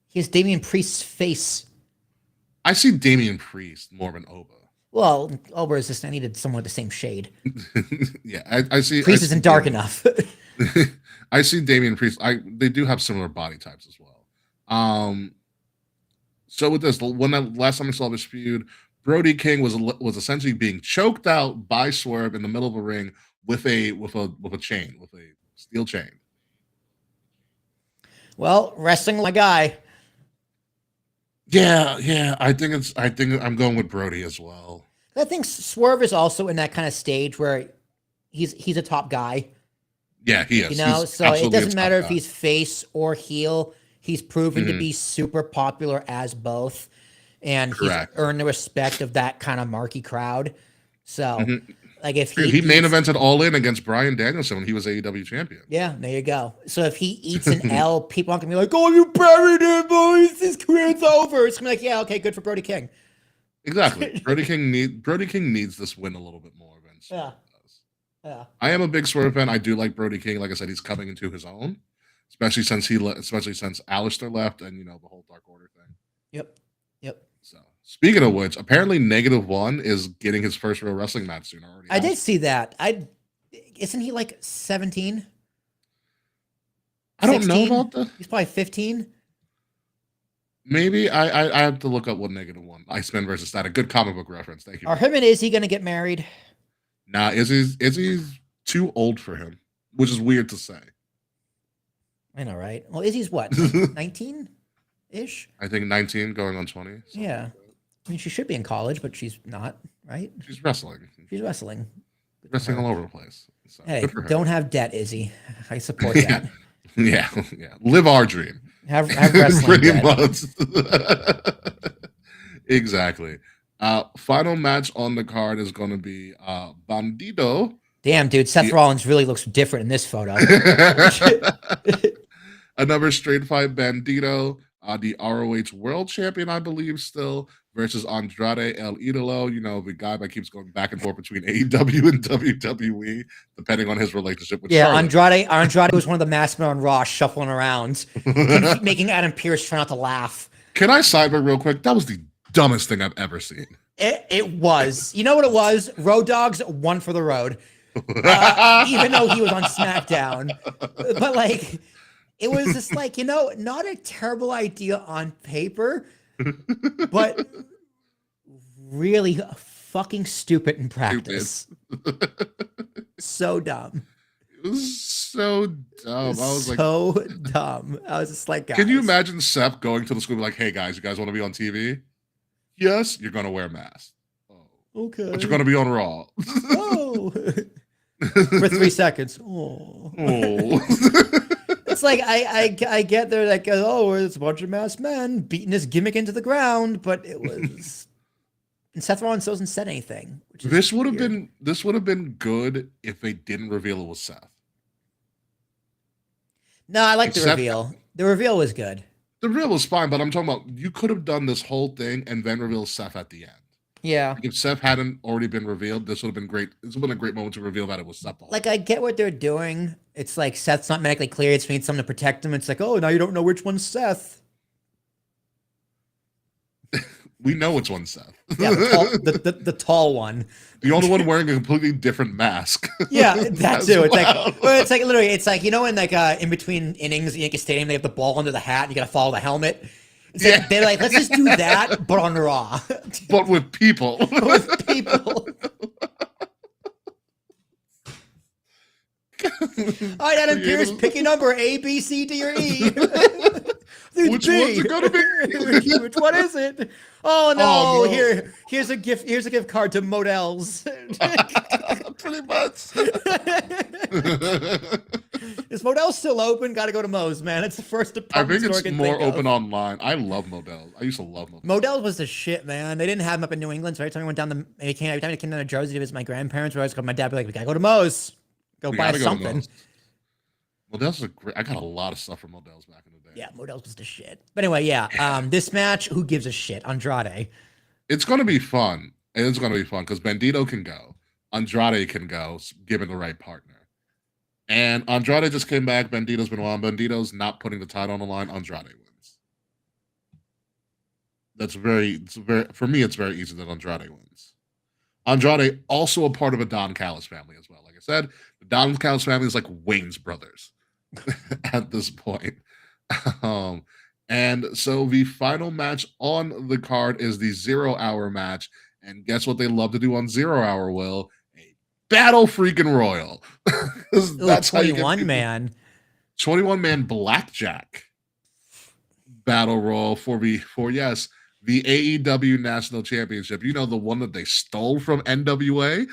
He has Damian Priest's face. I see Damian Priest more than Oba. Well, Oba is just, I needed someone with the same shade. Yeah, I see. Priest isn't dark enough. I see Damian Priest. They do have similar body types as well. So with this, last time I saw this feud, Brody King was essentially being choked out by Swerve in the middle of a ring with a chain, with a steel chain. Well, wrestling my guy. Yeah. I think I'm going with Brody as well. I think Swerve is also in that kind of stage where he's a top guy. Yeah, he is. So it doesn't matter if he's face or heel. He's proven to be super popular as both. And he's earned the respect of that kind of marquee crowd. So, like, if he main evented All In against Bryan Danielson when he was AEW champion. Yeah, there you go. So if he eats an L, people aren't gonna be like, "Oh, you buried him, boys! His career's over." It's gonna be like, "Yeah, okay, good for Brody King." Exactly. Brody King needs this win a little bit more than Swerve does. Yeah. I am a big Swerve fan. I do like Brody King. Like I said, he's coming into his own, especially since Alistair left and the whole Dark Order thing. Yep. So, speaking of which, apparently -1 is getting his first real wrestling match soon already. I did see that. Isn't he like 17? I don't know about that. He's probably 15. Maybe I have to look up what -1 Iceman versus Stat. A good comic book reference. Thank you. Are him and Izzy gonna get married? Nah, Izzy's too old for him, which is weird to say. I know, right? Well, Izzy's what, 19-ish? I think 19, going on 20. Yeah. I mean, she should be in college, but she's not, right? She's wrestling. She's wrestling. Wrestling all over the place. So, hey, don't have debt, Izzy. I support that. Yeah. Live our dream. Have wrestling pretty debt. much. Exactly. Final match on the card is going to be Bandido. Damn, dude, Seth Rollins really looks different in this photo. Another straight fight, Bandido, the ROH World Champion, I believe, still, versus Andrade El Idolo, the guy that keeps going back and forth between AEW and WWE, depending on his relationship with Charlotte. Andrade was one of the masked men on Raw shuffling around, making Adam Pearce try not to laugh. Can I sidebar real quick? That was the dumbest thing I've ever seen. It was. You know what it was? Road Dogs won for the road. Even though he was on SmackDown. But like, it was just like, not a terrible idea on paper, but really fucking stupid in practice. So dumb. It was so dumb. I was so dumb. I was just like, guys. Can you imagine Seth going to the school and be like, hey guys, you guys want to be on TV? Yes, you're gonna wear a mask. Oh. Okay. But you're gonna be on Raw. Oh. For 3 seconds. Oh. It's like I get there like, oh, it's a bunch of masked men beating this gimmick into the ground, but it was and Seth Rollins doesn't said anything. This would have been good if they didn't reveal it was Seth. No, I like the reveal. The reveal was good. The reveal was fine, but I'm talking about you could have done this whole thing and then reveal Seth at the end. Yeah. Like if Seth hadn't already been revealed, this would have been great. This would have been a great moment to reveal that it was Seth. Like I get what they're doing. It's like Seth's not medically cleared, so we need someone to protect him. It's like, oh, now you don't know which one's Seth. We know which one's Seth. Yeah, the tall one. The only one wearing a completely different mask. Yeah, that too. It's like literally, it's like, in like in between innings, Yankee Stadium, they have the ball under the hat, and you gotta follow the helmet. It's like, they're like, let's just do that, but on Raw. But with people. With people. All right, Adam Pearce, pick your number, A, B, C, D, or E. Which one's it gonna be? Which one is it? Oh no! Oh, no. Here's a gift. Here's a gift card to Modell's. Pretty much. Is Modell's still open? Got to go to Moe's, man. It's the first department store I think it's more open online. I love Modell's. I used to love Modell's. Modell's was the shit, man. They didn't have them up in New England, so every time I went down every time I came down to Jersey to visit my grandparents, where I was going, my dad would be like, "We gotta go to Moe's. Go buy something." Modell's I got a lot of stuff from Modell's back in the day. Yeah, Modell's was the shit. But anyway, yeah. This match, who gives a shit? Andrade. It's gonna be fun. It's gonna be fun because Bandito can go. Andrade can go, given the right partner. And Andrade just came back. Bandito's been on. Bandito's not putting the title on the line. Andrade wins. For me, it's very easy that Andrade wins. Andrade also a part of a Don Callis family as well. Like I said, the Don Callis family is like Wayne's brothers at this point. And so the final match on the card is the 0 Hour match. And guess what they love to do on 0 Hour, Will? A battle freaking royal. That's 21 man. 21 man blackjack battle royal for the AEW National Championship. You know, the one that they stole from NWA,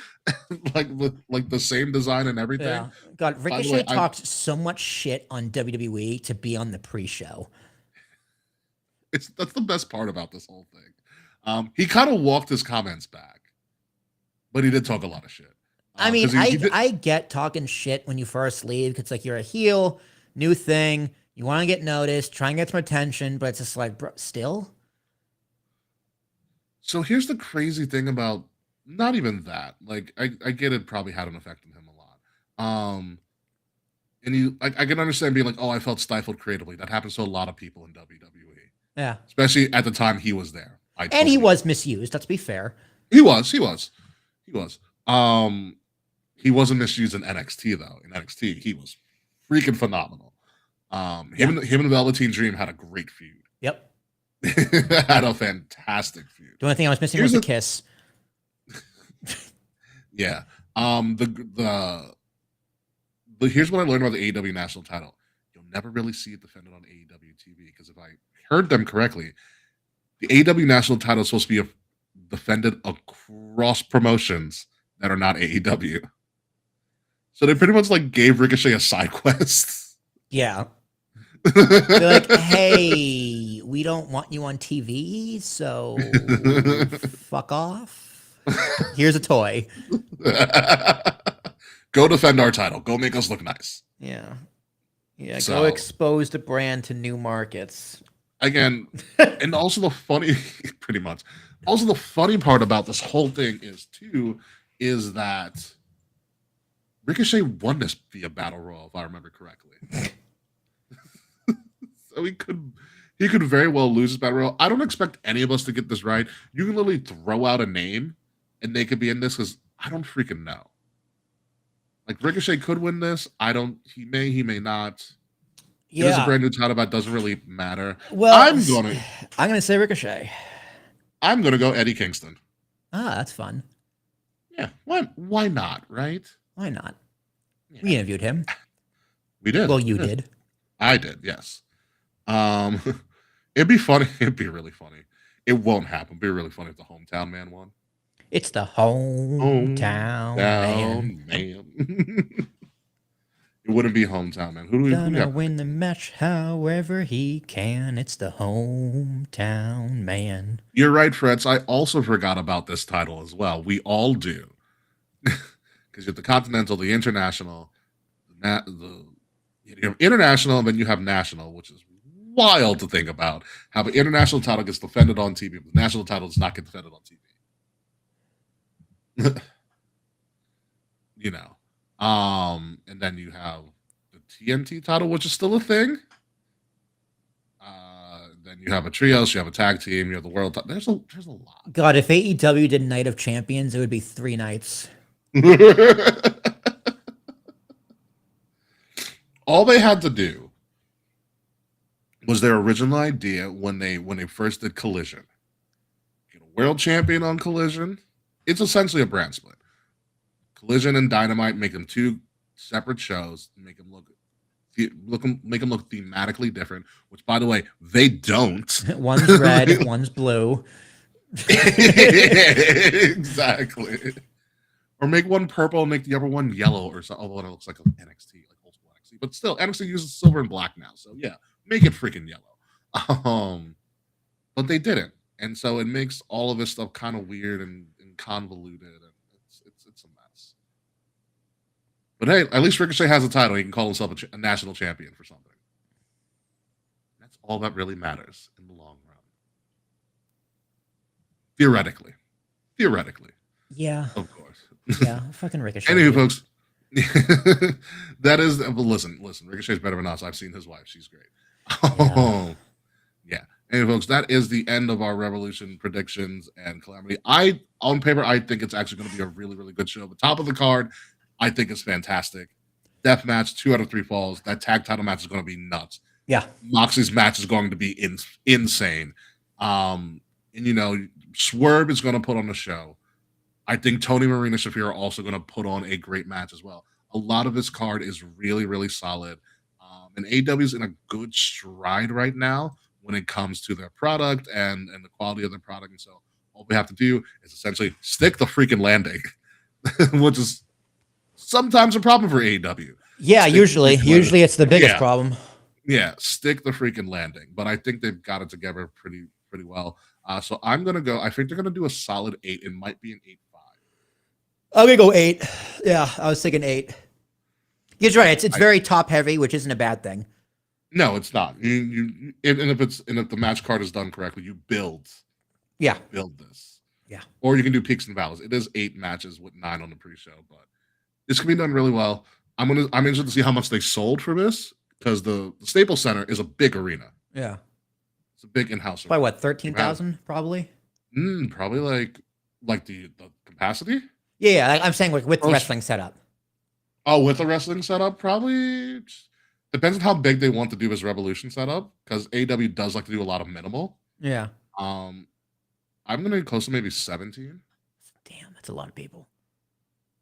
like the same design and everything. Yeah. God, Ricochet talked so much shit on WWE to be on the pre-show. That's the best part about this whole thing. He kind of walked his comments back, but he did talk a lot of shit. I mean, I get talking shit when you first leave because like you're a heel, new thing, you want to get noticed, try and get some attention, but it's just like, bro, still. So here's the crazy thing about not even that. Like I get it probably had an effect on him a lot. And I can understand being like, oh, I felt stifled creatively. That happens to a lot of people in WWE. Yeah. Especially at the time he was there. He was misused, let's be fair. He was. He wasn't misused in NXT though. In NXT, he was freaking phenomenal. Him and Velveteen Dream had a great feud. Yep. Had a fantastic feud. The only thing I was missing was the kiss. Yeah. Here's what I learned about the AEW national title. You'll never really see it defended on AEW TV because if I heard them correctly, the AEW national title is supposed to be defended across promotions that are not AEW. So they pretty much like gave Ricochet a side quest. Yeah. They're like, hey, we don't want you on TV, so fuck off. Here's a toy. Go defend our title. Go make us look nice. Yeah. Yeah, so, go expose the brand to new markets. Again, and also the funny, pretty much. Also, the funny part about this whole thing is that Ricochet won this via Battle Royal, if I remember correctly. So He could very well lose his battle royal. I don't expect any of us to get this right. You can literally throw out a name, and they could be in this because I don't freaking know. Like Ricochet could win this. I don't. He may. He may not. It is a brand new title, but it doesn't really matter. Well, I'm gonna say Ricochet. I'm gonna go Eddie Kingston. Ah, that's fun. Yeah. Why not? Right? Why not? Yeah. We interviewed him. We did. Well, you did. I did. Yes. It'd be funny. It'd be really funny. It won't happen. It'd be really funny if the hometown man won. It's the hometown man. Man. It wouldn't be hometown man. Who do we Gonna got? win the match however he can. It's the hometown man. You're right, Freds. I also forgot about this title as well. We all do. Because you have the Continental, the International, you have International, and then you have National, which is wild to think about. How the International title gets defended on TV, but the National title does not get defended on TV. You know. And then you have the TNT title, which is still a thing. Then you have a trios, you have a tag team, you have the world. There's a lot. God, if AEW did Night of Champions, it would be 3 nights. All they had to do was their original idea when they first did Collision. Get a world champion on Collision. It's essentially a brand split. Collision and Dynamite, make them 2 separate shows, make them look thematically different. Which, by the way, they don't. One's red, one's blue. Exactly. Or make one purple and make the other one yellow, or something. Although it looks like an NXT, like old school NXT, but still, NXT uses silver and black now. So yeah, make it freaking yellow. But they didn't, and so it makes all of this stuff kind of weird and convoluted, and it's a mess. But hey, at least Ricochet has a title. He can call himself a national champion for something. That's all that really matters in the long run. Theoretically. Yeah. Of course. Yeah. Fucking Ricochet. Anywho, folks. That is, well, listen. Ricochet's better than us. I've seen his wife. She's great. Oh, yeah. Anyway, folks, that is the end of our Revolution predictions and Calamity. On paper, I think it's actually going to be a really, really good show. The top of the card, I think is fantastic. Death match, 2 out of 3 falls. That tag title match is going to be nuts. Yeah. Moxley's match is going to be insane. And Swerve is going to put on the show. I think Tony Marina Shafir are also going to put on a great match as well. A lot of this card is really, really solid. And AEW is in a good stride right now when it comes to their product and the quality of their product. And so all we have to do is essentially stick the freaking landing, which is sometimes a problem for AEW. Yeah, usually it's the biggest Yeah. problem. Yeah, stick the freaking landing. But I think they've got it together pretty well. So I'm gonna go. I think they're gonna do a solid 8. It might be an 8-5. I'm gonna go 8. Yeah, I was thinking 8. He's right. It's very top heavy, which isn't a bad thing. No, it's not. And if the match card is done correctly, you build this. Yeah. Or you can do peaks and valleys. It is 8 matches with 9 on the pre-show, but this can be done really well. I'm interested to see how much they sold for this because the Staples Center is a big arena. Yeah. It's a big in-house By arena. what, 13,000 probably? Probably like the capacity. Yeah, I'm saying like with the wrestling setup. Oh, with the wrestling setup, probably depends on how big they want to do his Revolution setup because AEW does like to do a lot of minimal. Yeah. I'm gonna be close to maybe 17. Damn, that's a lot of people.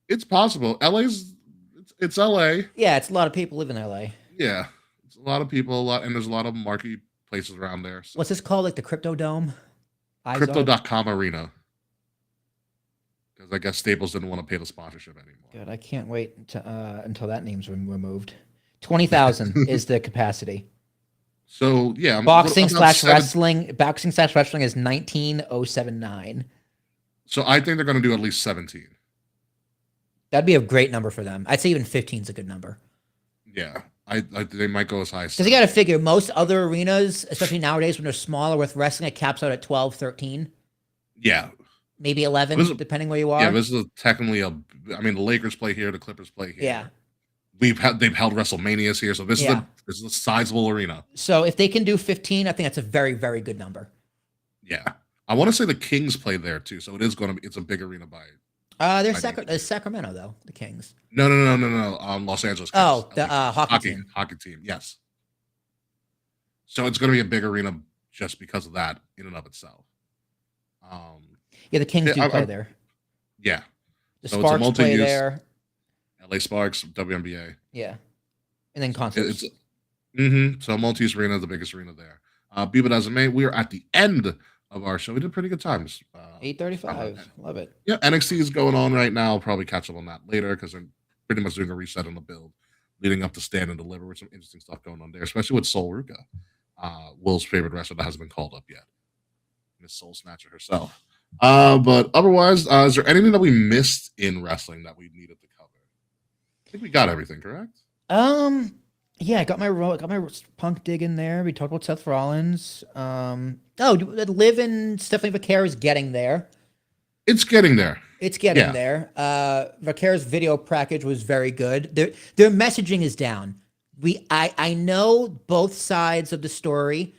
It's possible. It's LA. Yeah, it's a lot of people live in LA. Yeah, it's a lot of people, and there's a lot of marquee places around there. So. What's this called? Like the Crypto Dome? Crypto.com Arena. Because I guess Staples didn't want to pay the sponsorship anymore. Good. I can't wait until that name's removed. 20,000 is the capacity. So yeah, Boxing/wrestling. Boxing/wrestling is 19,079. So I think they're going to do at least 17. That'd be a great number for them. I'd say even 15 is a good number. Yeah, they might go as high as. Because you got to figure most other arenas, especially nowadays when they're smaller with wrestling, it caps out at 12, 13. Yeah. Maybe 11, depending where you are. Yeah, this is technically the Lakers play here, the Clippers play here. Yeah. They've held WrestleManias here, so this is This is a sizable arena. So if they can do 15, I think that's a very, very good number. Yeah. I want to say the Kings play there too, so it is going to be. It's a big arena by. There's Sacramento though. The Kings. No. Los Angeles. Kings. Oh, the hockey team. Hockey team. Yes. So it's going to be a big arena just because of that in and of itself. Yeah, the Kings do play there. Yeah. The So Sparks play there. LA Sparks, WNBA. Yeah, and then concerts. So multi-use arena, the biggest arena there. Be it as it may, we are at the end of our show. We did pretty good times. 8:35. Love it. Yeah, NXT is going on right now. I'll probably catch up on that later because they're pretty much doing a reset on the build, leading up to Stand and Deliver with some interesting stuff going on there, especially with Sol Ruka, Will's favorite wrestler that hasn't been called up yet. Miss Soul Snatcher herself. But otherwise, is there anything that we missed in wrestling that we needed to cover? I think we got everything, correct? Yeah, I got my Punk dig in there. We talked about Seth Rollins. Liv and Stephanie Vaquer is getting there. It's getting there. It's getting there. Vaquer's video package was very good. Their messaging is down. I know both sides of the story.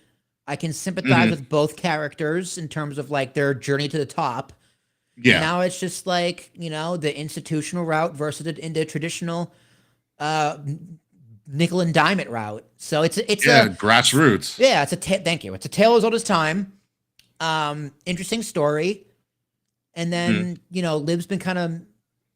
I can sympathize with both characters in terms of like their journey to the top. Yeah. Now it's just like, the institutional route versus the traditional nickel and diamond route. So it's grassroots. Yeah, thank you. It's a tale as old as time. Interesting story. And then, Liv's been kind of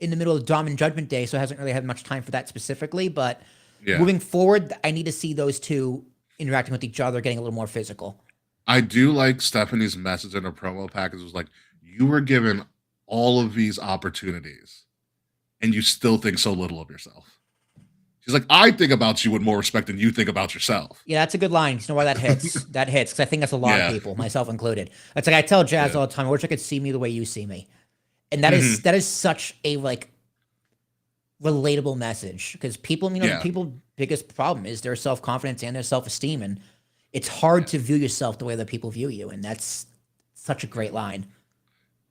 in the middle of Dom Judgment Day, so hasn't really had much time for that specifically. But moving forward, I need to see those two interacting with each other, getting a little more physical. I do like Stephanie's message in her promo package. It was like, you were given all of these opportunities and you still think so little of yourself. She's like, I think about you with more respect than you think about yourself. Yeah, that's a good line. You know why that hits? That hits, because I think that's a lot of people, myself included. It's like I tell Jazz all the time, I wish I could see me the way you see me. And that is such a relatable message, because people, people's biggest problem is their self-confidence and their self-esteem, and it's hard to view yourself the way that people view you, and that's such a great line.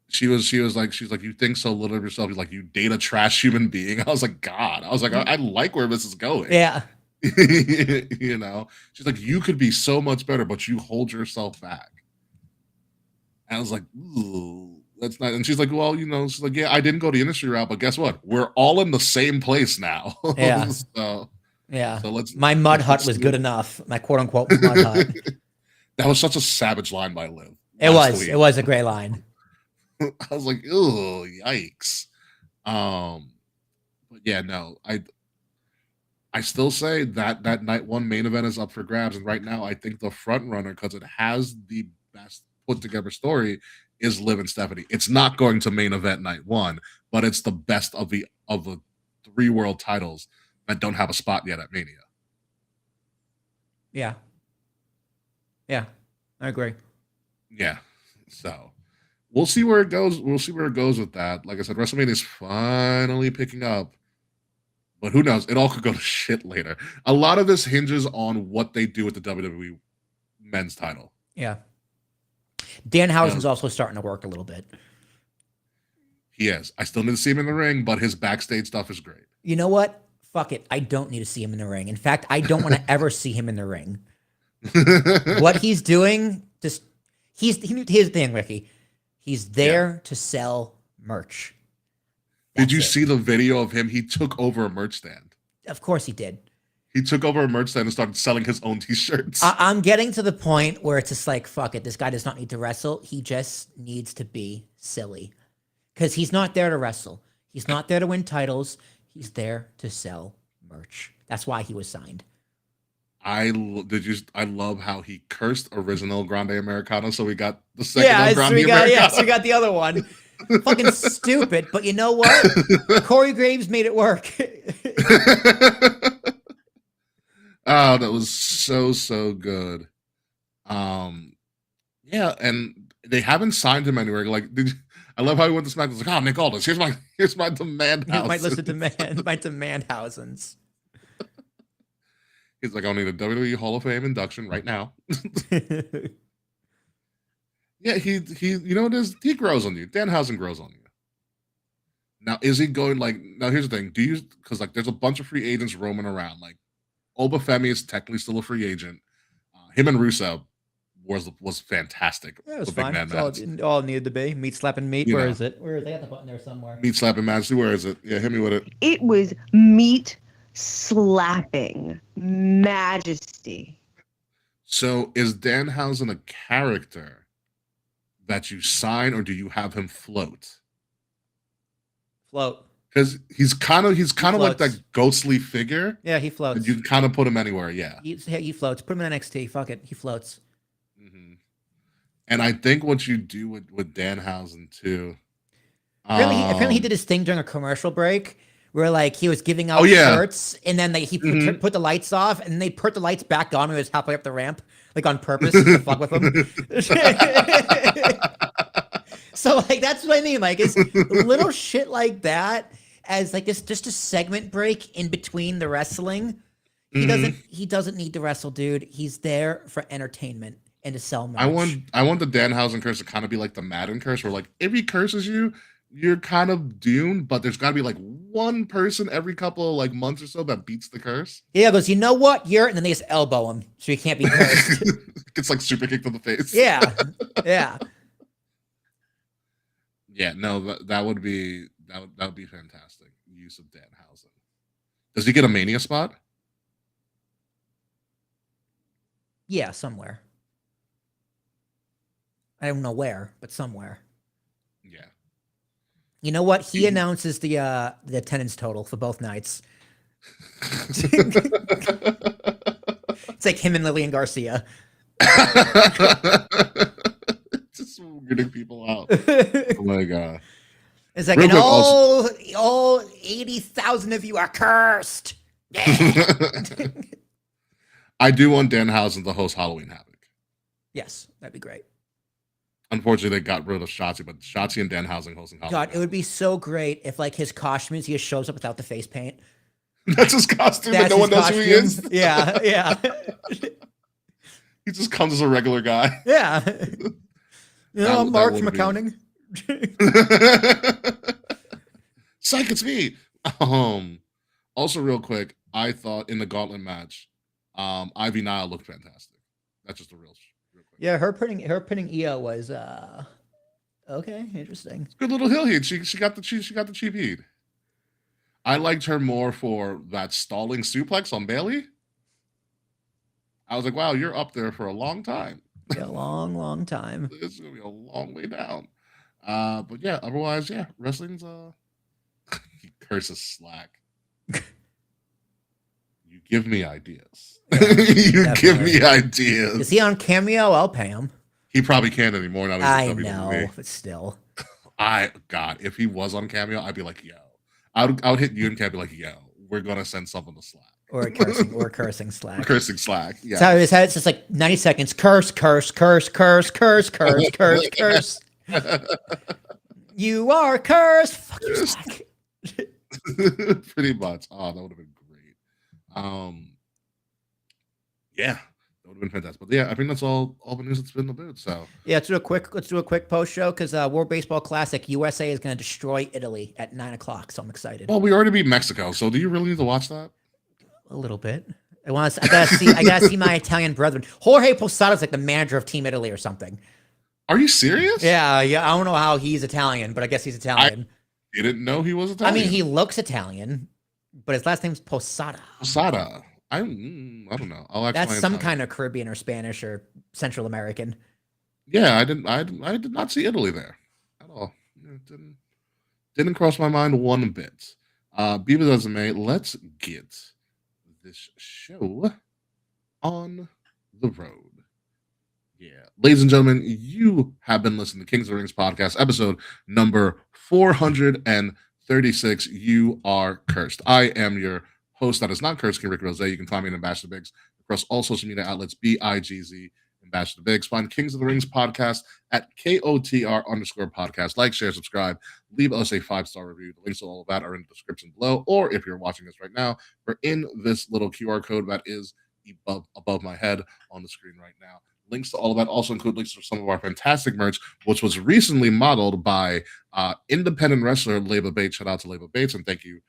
She's like, you think so little of yourself. You're like, you date a trash human being. I was like, God. I was like, I like where this is going. Yeah. She's like, you could be so much better, but you hold yourself back. And I was like, ooh, that's not. And she's like, well, she's like, yeah, I didn't go the industry route, but guess what? We're all in the same place now. Yeah. So my mud hut was good enough. My quote unquote mud hut. That was such a savage line by Liv. It was a great line. I was like, oh, yikes. But yeah, no, I still say that night one main event is up for grabs. And right now, I think the front runner, because it has the best put together story, is Liv and Stephanie. It's not going to main event night one, but it's the best of the 3 world titles that don't have a spot yet at Mania. Yeah. Yeah, I agree. Yeah. So we'll see where it goes. We'll see where it goes with that. Like I said, WrestleMania is finally picking up. But who knows? It all could go to shit later. A lot of this hinges on what they do with the WWE men's title. Yeah. Danhausen's also starting to work a little bit. He is. I still need to see him in the ring, but his backstage stuff is great. You know what? Fuck it. I don't need to see him in the ring. In fact, I don't want to ever see him in the ring. What he's doing, here's the thing, Ricky. He's there to sell merch. Did you see the video of him? He took over a merch stand. Of course he did. He took over a merch stand and started selling his own t-shirts. I'm getting to the point where it's just like, fuck it. This guy does not need to wrestle. He just needs to be silly. Because he's not there to wrestle. He's not there to win titles. He's there to sell merch. That's why he was signed. I love how he cursed original Grande Americano, so we got the second Grande Americano. Yeah, so we got the other one. Fucking stupid, but you know what? Corey Graves made it work. Oh, that was so good. Yeah, and they haven't signed him anywhere. Like, I love how he went to SmackDown. Like, oh, Nick Aldis, here's my demand house. You might listen to my demand housings. He's like, I'll need a WWE Hall of Fame induction right now. Yeah, he you know what it is? He grows on you. Danhausen grows on you. Now, is he going now here's the thing. Because there's a bunch of free agents roaming around. Like, Obafemi is technically still a free agent. Him and Rusev was fantastic. Yeah, it was the big fine. man It's match. all it needed to be. Meat slapping meat. You Where know. is it? Where is it? I got the button there somewhere. Meat slapping match. Where is it? Yeah, hit me with it. It was meat slapping majesty. So is Danhausen a character that you sign, or do you have him float? Float. Because he's kind of like floats. that ghostly figure. Yeah, he floats. And you can kind of put him anywhere. Yeah. He floats. Put him in NXT. Fuck it. He floats. Mm-hmm. And I think what you do with Danhausen too. Apparently, he did his thing during a commercial break where like he was giving out yeah. shirts, and then he put the lights off, and they put the lights back on when he was halfway up the ramp, like on purpose to fuck with him. So like that's what I mean. Like it's little shit like that as like this just a segment break in between the wrestling. He doesn't need to wrestle, dude. He's there for entertainment and to sell merch. I want the Danhausen curse to kind of be like the Madden curse, where like if he curses you, you're kind of doomed, but there's got to be like one person every couple of like months or so that beats the curse. Yeah, goes, you know what? And then they just elbow him so he can't be cursed. It's like super kick to the face. Yeah. Yeah. Yeah, no, that would be fantastic. Use of Danhausen. Does he get a Mania spot? Yeah, somewhere. I don't know where, but somewhere. Yeah. You know what? He announces the attendance total for both nights. It's like him and Lillian Garcia. Just weirding people out. Oh my god. It's like, Real and quick, all 80,000 of you are cursed. Yeah. I do want Danhausen to host Halloween Havoc. Yes, that'd be great. Unfortunately, they got rid of Shotzi, but Shotzi and Danhausen hosting Halloween. God, it would be so great if like his costumes, he just shows up without the face paint. That's his costume, That's and no one his knows who he is. costume. Yeah, yeah. He just comes as a regular guy. Yeah. You know, I'm Mark from would be- accounting. Psych, it's me. Also, real quick, I thought in the gauntlet match, Ivy Nile looked fantastic. That's just a real quick. Yeah, her pinning Io was okay, interesting. Good little heel heat. She got the cheap heat. I liked her more for that stalling suplex on Bailey. I was like, wow, you're up there for a long time. Yeah, long time. It's gonna be a long way down. But yeah, otherwise, yeah, wrestling's he curses Slack. You give me ideas. You give me ideas. Is he on Cameo? I'll pay him. He probably can't anymore now. I That he's in know, WWE. but still. God, if he was on Cameo, I'd be like, yo. I would hit you and Cam, be like, yo, we're gonna send something to Slack. Or cursing Slack. Cursing Slack. Yeah. So his head, it's just like 90 seconds. Curse. You are cursed. Fuck you, Slack. Pretty much. Oh, that would have been great. Yeah, that would have been fantastic. But yeah, I think that's all the news that's been about. So Yeah, let's do a quick post show because World Baseball Classic USA is going to destroy Italy at 9:00. So I'm excited. well, we already beat Mexico. So do you really need to watch that? A little bit. I gotta see my Italian brethren. Jorge Posada's like the manager of Team Italy or something. Are you serious? Yeah. I don't know how he's Italian, but I guess he's Italian. Didn't know he was Italian. I mean, he looks Italian, but his last name's Posada. Posada. I don't know. I'll actually. That's some kind of Caribbean or Spanish or Central American. Yeah, I did not see Italy there at all. It didn't cross my mind one bit. Beaver Resume, let's get this show on the road. Yeah. Ladies and gentlemen, you have been listening to Kings of the Rings podcast, episode number 436. You are cursed. I am your host that is not cursed, King Rick Rose. You can find me in Ambassador Biggs across all social media outlets, BIGZ Ambassador Biggs. Find Kings of the Rings podcast at KOTR_podcast. Like, share, subscribe. Leave us a 5-star review. The links to all of that are in the description below. Or if you're watching this right now, we're in this little QR code that is above my head on the screen right now. Links to all of that also include links to some of our fantastic merch, which was recently modeled by independent wrestler Leba Bates. Shout out to Leba Bates, and thank you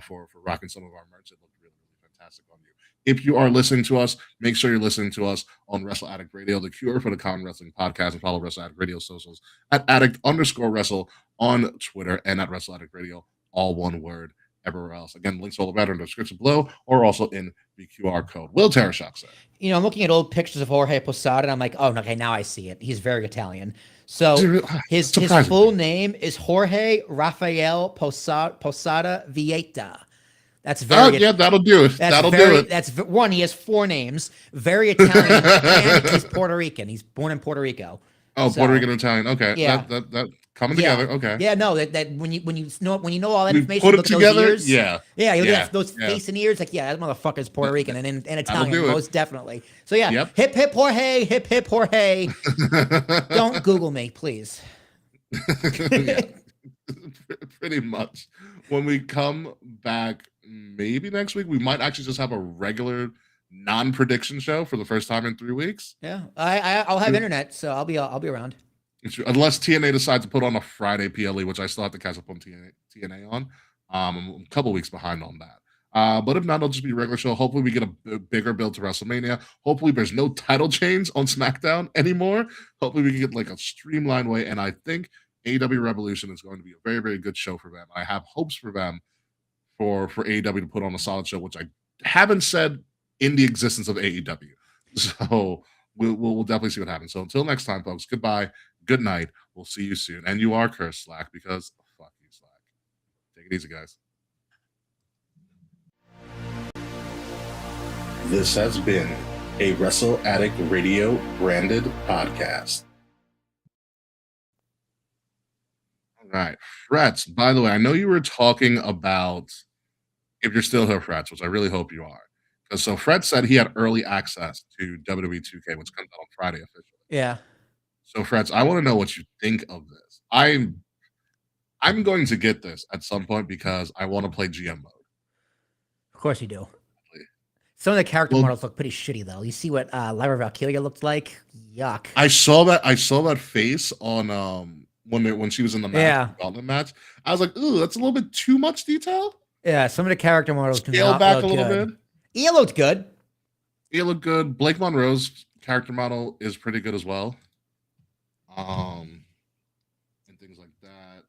for rocking some of our merch. It looked really, really fantastic on you. If you are listening to us, make sure you're listening to us on Wrestle Addict Radio, the cure for the common wrestling podcast, and follow Wrestle Addict Radio socials at addict_wrestle on Twitter and at Wrestle Addict Radio, all one word. Everywhere else. Again, links all about in the description below or also in the QR code. Will Tarashuk say? You know, I'm looking at old pictures of Jorge Posada, and I'm like, oh, okay, now I see it. He's very Italian. So his full name is Jorge Rafael Posada Vieta. That's very. Yeah, that'll do it. That'll do it. That's one. He has 4 names. Very Italian, and he's Puerto Rican. He's born in Puerto Rico. Oh, so, Puerto Rican and Italian. Okay, yeah, that coming together. Okay. Yeah, no, that when you know all that information, put it together. Those ears, yeah, you look at those face and ears. Like, yeah, that motherfucker's Puerto Rican and Italian, most definitely. So yeah, hip hip Jorge, hip hip Jorge. Don't Google me, please. Pretty much. When we come back, maybe next week, we might actually just have a regular non-prediction show for the first time in 3 weeks. Yeah, I'll have internet, so I'll be around. Unless TNA decides to put on a Friday PLE, which I still have to catch up on TNA on. I'm a couple weeks behind on that. But if not, it'll just be a regular show. Hopefully we get a bigger build to WrestleMania. Hopefully there's no title change on SmackDown anymore. Hopefully we can get like a streamlined way. And I think AEW Revolution is going to be a very, very good show for them. I have hopes for them for AEW to put on a solid show, which I haven't said in the existence of AEW. So we'll definitely see what happens. So until next time, folks, goodbye. Good night. We'll see you soon. And you are cursed, Slack, because fuck you, Slack. Take it easy, guys. This has been a Wrestle Addict Radio branded podcast. All right. Frets, by the way, I know you were talking about if you're still here, Frets, which I really hope you are. Because so Fred said he had early access to WWE 2K, which comes out on Friday officially. Yeah. So, Freds, I want to know what you think of this. I'm going to get this at some point because I want to play GM mode. Of course you do. Some of the character models look pretty shitty, though. You see what Lyra Valkyria looked like? Yuck. I saw that face on when she was in the gauntlet match. I was like, ooh, that's a little bit too much detail. Yeah, some of the character models scale back a little bit. Ia looked good. Ia looked good. Blake Monroe's character model is pretty good as well. And things like that.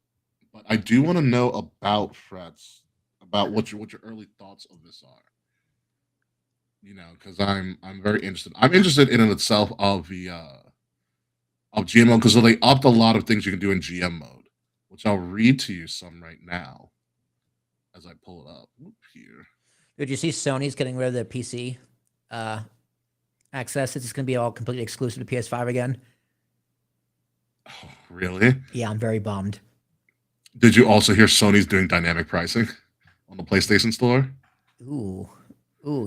But I do want to know about Frets, about what your early thoughts of this are. You know, because I'm very interested. I'm interested in itself of the of GM mode because they upped a lot of things you can do in GM mode, which I'll read to you some right now as I pull it up. Here. Did you see Sony's getting rid of their PC access? It's going to be all completely exclusive to PS5 again. Oh, really? Yeah, I'm very bummed. Did you also hear Sony's doing dynamic pricing on the PlayStation Store? Ooh,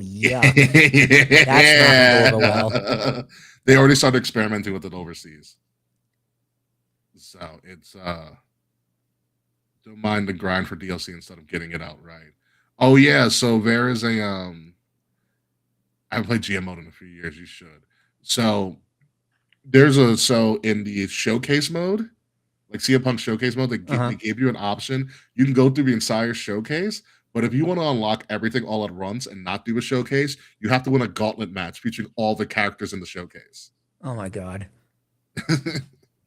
yeah. That's not going to go over well. They already started experimenting with it overseas. So it's don't mind the grind for DLC instead of getting it outright. Oh yeah, so there is a I haven't played GM mode in a few years. You should. So there's in the showcase mode, like CM Punk showcase mode, they gave you an option. You can go through the entire showcase, but if you want to unlock everything all at once and not do a showcase, you have to win a gauntlet match featuring all the characters in the showcase. Oh my god.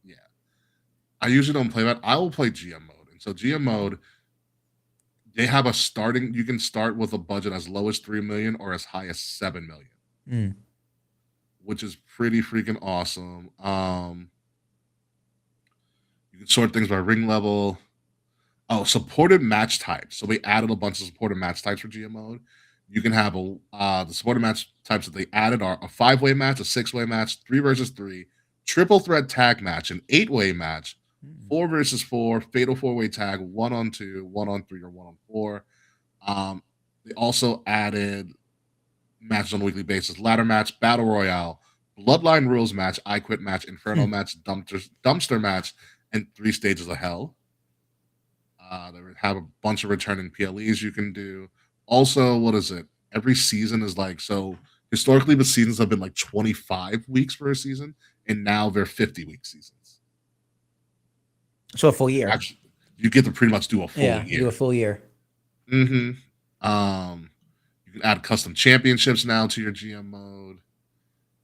Yeah. I usually don't play that. I will play GM mode. And so GM mode, they have a starting, you can start with a budget as low as 3 million or as high as 7 million. Which is pretty freaking awesome. You can sort things by ring level. Oh, supported match types. So they added a bunch of supported match types for GM mode. You can have the supported match types that they added are a 5-way match, a 6-way match, 3 versus 3, triple threat tag match, an 8-way match, 4 versus 4, fatal 4-way tag, 1-on-2, 1-on-3, or 1-on-4. They also added matches on a weekly basis: ladder match, battle royale, bloodline rules match, I quit match, inferno match, dumpster match, and 3 stages of hell. They have a bunch of returning PLEs you can do. Also, what is it? Every season is like, so historically the seasons have been like 25 weeks for a season, and now they're 50-week seasons. So a full year. Actually, you get to pretty much do a full year. Do a full year. You You can add custom championships now to your GM mode.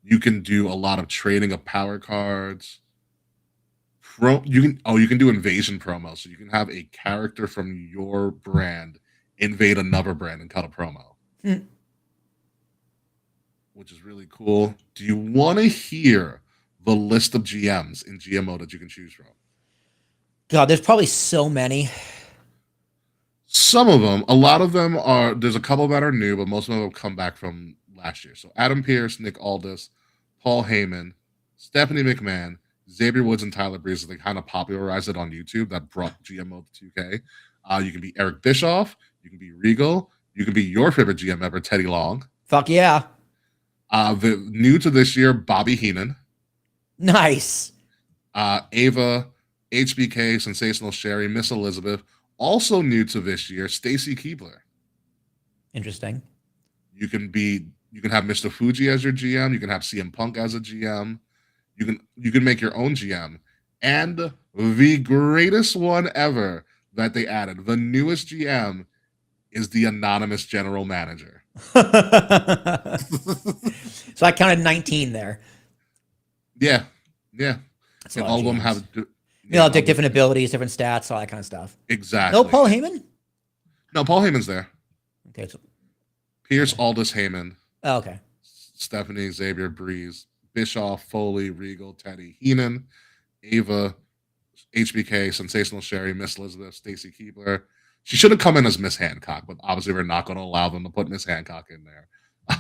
You can do a lot of trading of power cards. You can do invasion promo, so you can have a character from your brand invade another brand and cut a promo, which is really cool. Do you want to hear the list of GMs in GMO that you can choose from? God, there's probably so many. Some of them, a lot of them are. There's a couple that are new, but most of them have come back from last year. So Adam Pearce, Nick Aldis, Paul Heyman, Stephanie McMahon, Xavier Woods, and Tyler Breeze. They kind of popularized it on YouTube. That brought GMO to 2K. You can be Eric Bischoff. You can be Regal. You can be your favorite GM ever, Teddy Long. Fuck yeah. The new to this year, Bobby Heenan. Nice. Ava, HBK, Sensational Sherry, Miss Elizabeth. Also new to this year, Stacy Keebler. Interesting. You can have Mr. Fuji as your GM. You can have CM Punk as a GM. You can make your own GM. And the greatest one ever that they added, the newest GM, is the anonymous general manager. So I counted 19 there. Yeah. That's a And lot all of them GMs. have Different abilities, different stats, all that kind of stuff. Exactly. No Paul Heyman? No, Paul Heyman's there. Okay. So, Pierce, Aldis, Heyman, oh, okay. Stephanie, Xavier, Breeze, Bischoff, Foley, Regal, Teddy, Heenan, Ava, HBK, Sensational Sherry, Miss Elizabeth, Stacy Keebler. She should have come in as Miss Hancock, but obviously we're not going to allow them to put Miss Hancock in there.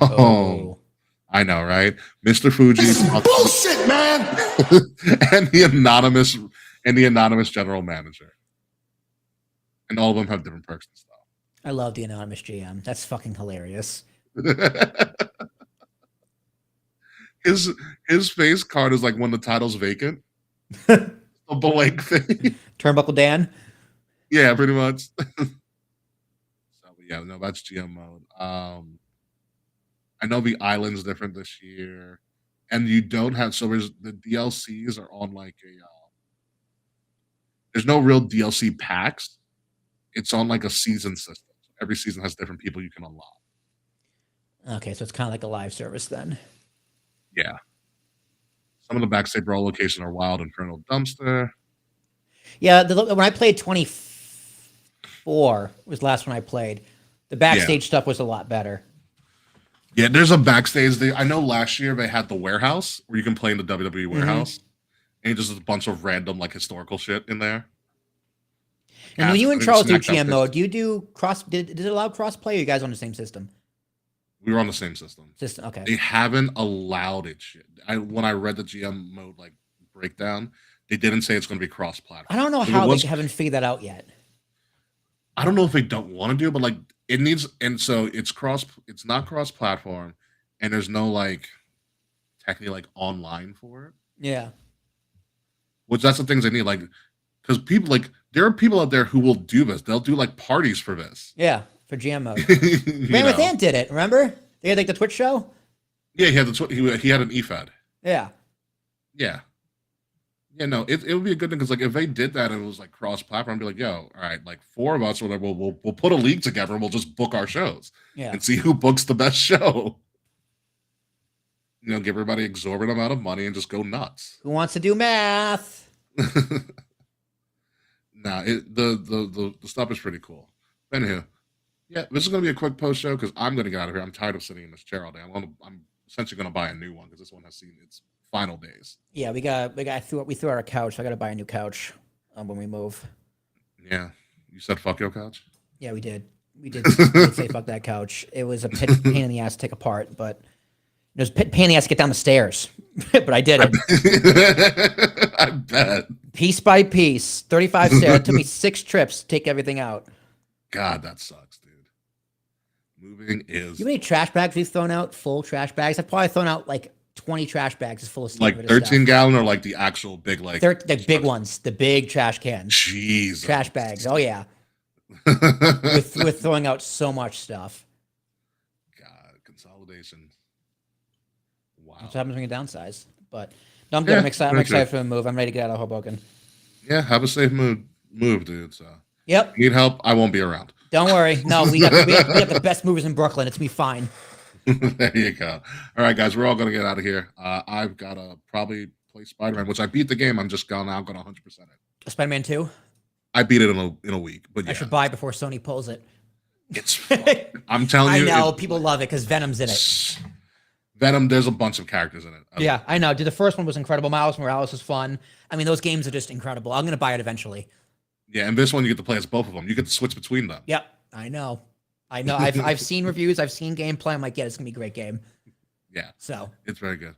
Oh. I know, right? Mr. Fuji. This is bullshit, man. and the anonymous general manager. And all of them have different perks and stuff. I love the anonymous GM. That's fucking hilarious. His face card is like when the title's vacant. A blank thing. Turnbuckle Dan. Yeah, pretty much. So yeah, no, that's GM mode. I know the island's different this year, and you don't have there's the DLCs are on like a. There's no real DLC packs. It's on like a season system. Every season has different people you can unlock. Okay, so it's kind of like a live service then. Yeah. Some of the backstage brawl locations are Wild Infernal Dumpster. Yeah, when I played 24 was the last one I played. The backstage stuff was a lot better. Yeah, there's a backstage. I know last year they had the warehouse where you can play in the WWE warehouse, and just a bunch of random like historical shit in there. And when you and Charles do GM mode, do you do cross? Did it allow cross play? Or you guys on the same system? We were on the same system. Okay. They haven't allowed it. When I read the GM mode like breakdown, they didn't say it's going to be cross platform. I don't know how they haven't figured that out yet. I don't know if they don't want to do it, but like it needs, and so it's not cross platform, and there's no like technically like online for it. Yeah. Which that's the things they need, like because people like there are people out there who will do this. They'll do like parties for this. Yeah, for GM mode. Mammoth Ant did it. Remember? They had like the Twitch show. Yeah, he had he had an EFED. Yeah. Yeah. Yeah, no, it would be a good thing because like if they did that and it was like cross platform, I'd be like, yo, all right, like 4 of us or whatever, we'll put a league together and we'll just book our shows and see who books the best show. You know, give everybody exorbitant amount of money and just go nuts. Who wants to do math? Nah, the stuff is pretty cool. Anywho, yeah, this is gonna be a quick post show because I'm gonna get out of here. I'm tired of sitting in this chair all day. I'm essentially gonna buy a new one because this one has seen its final days. Yeah, we threw out our couch. So I got to buy a new couch when we move. Yeah, you said fuck your couch. Yeah, we did. We did say fuck that couch. It was a pain in the ass to take apart, but it was a pain in the ass to get down the stairs. But I did it. I bet. Piece by piece, 35 stairs. It took me 6 trips to take everything out. God, that sucks, dude. Moving is You know how many trash bags we've thrown out? Full trash bags. I've probably thrown out like 20 trash bags full of stuff. Like 13-gallon or like the actual big like the big ones, the big trash cans. Jeez. Trash bags. Oh yeah. We're throwing out so much stuff. God, consolidation. Wow. That's what happens when you downsize. But no, I'm good. I'm excited for the move. I'm ready to get out of Hoboken. Yeah, have a safe move, dude. So yep. Need help? I won't be around. Don't worry. No, we got the best movers in Brooklyn. It's me fine. There you go. All right, guys, we're all gonna get out of here. I've gotta probably play Spider-Man, which I beat the game. I'm just gonna 100% it. Spider-Man 2. I beat it in a week, but yeah, I should buy it before Sony pulls it. it's fun. I'm telling I you, know people love it because Venom's in it. Venom. There's a bunch of characters in it. Yeah, I know. Dude, the first one was incredible. Miles Morales was fun. I mean, those games are just incredible. I'm gonna buy it eventually. Yeah, and this one you get to play as both of them. You get to switch between them. Yep, I know. I've seen reviews. I've seen gameplay. I'm like, yeah, it's gonna be a great game. Yeah, So it's very good.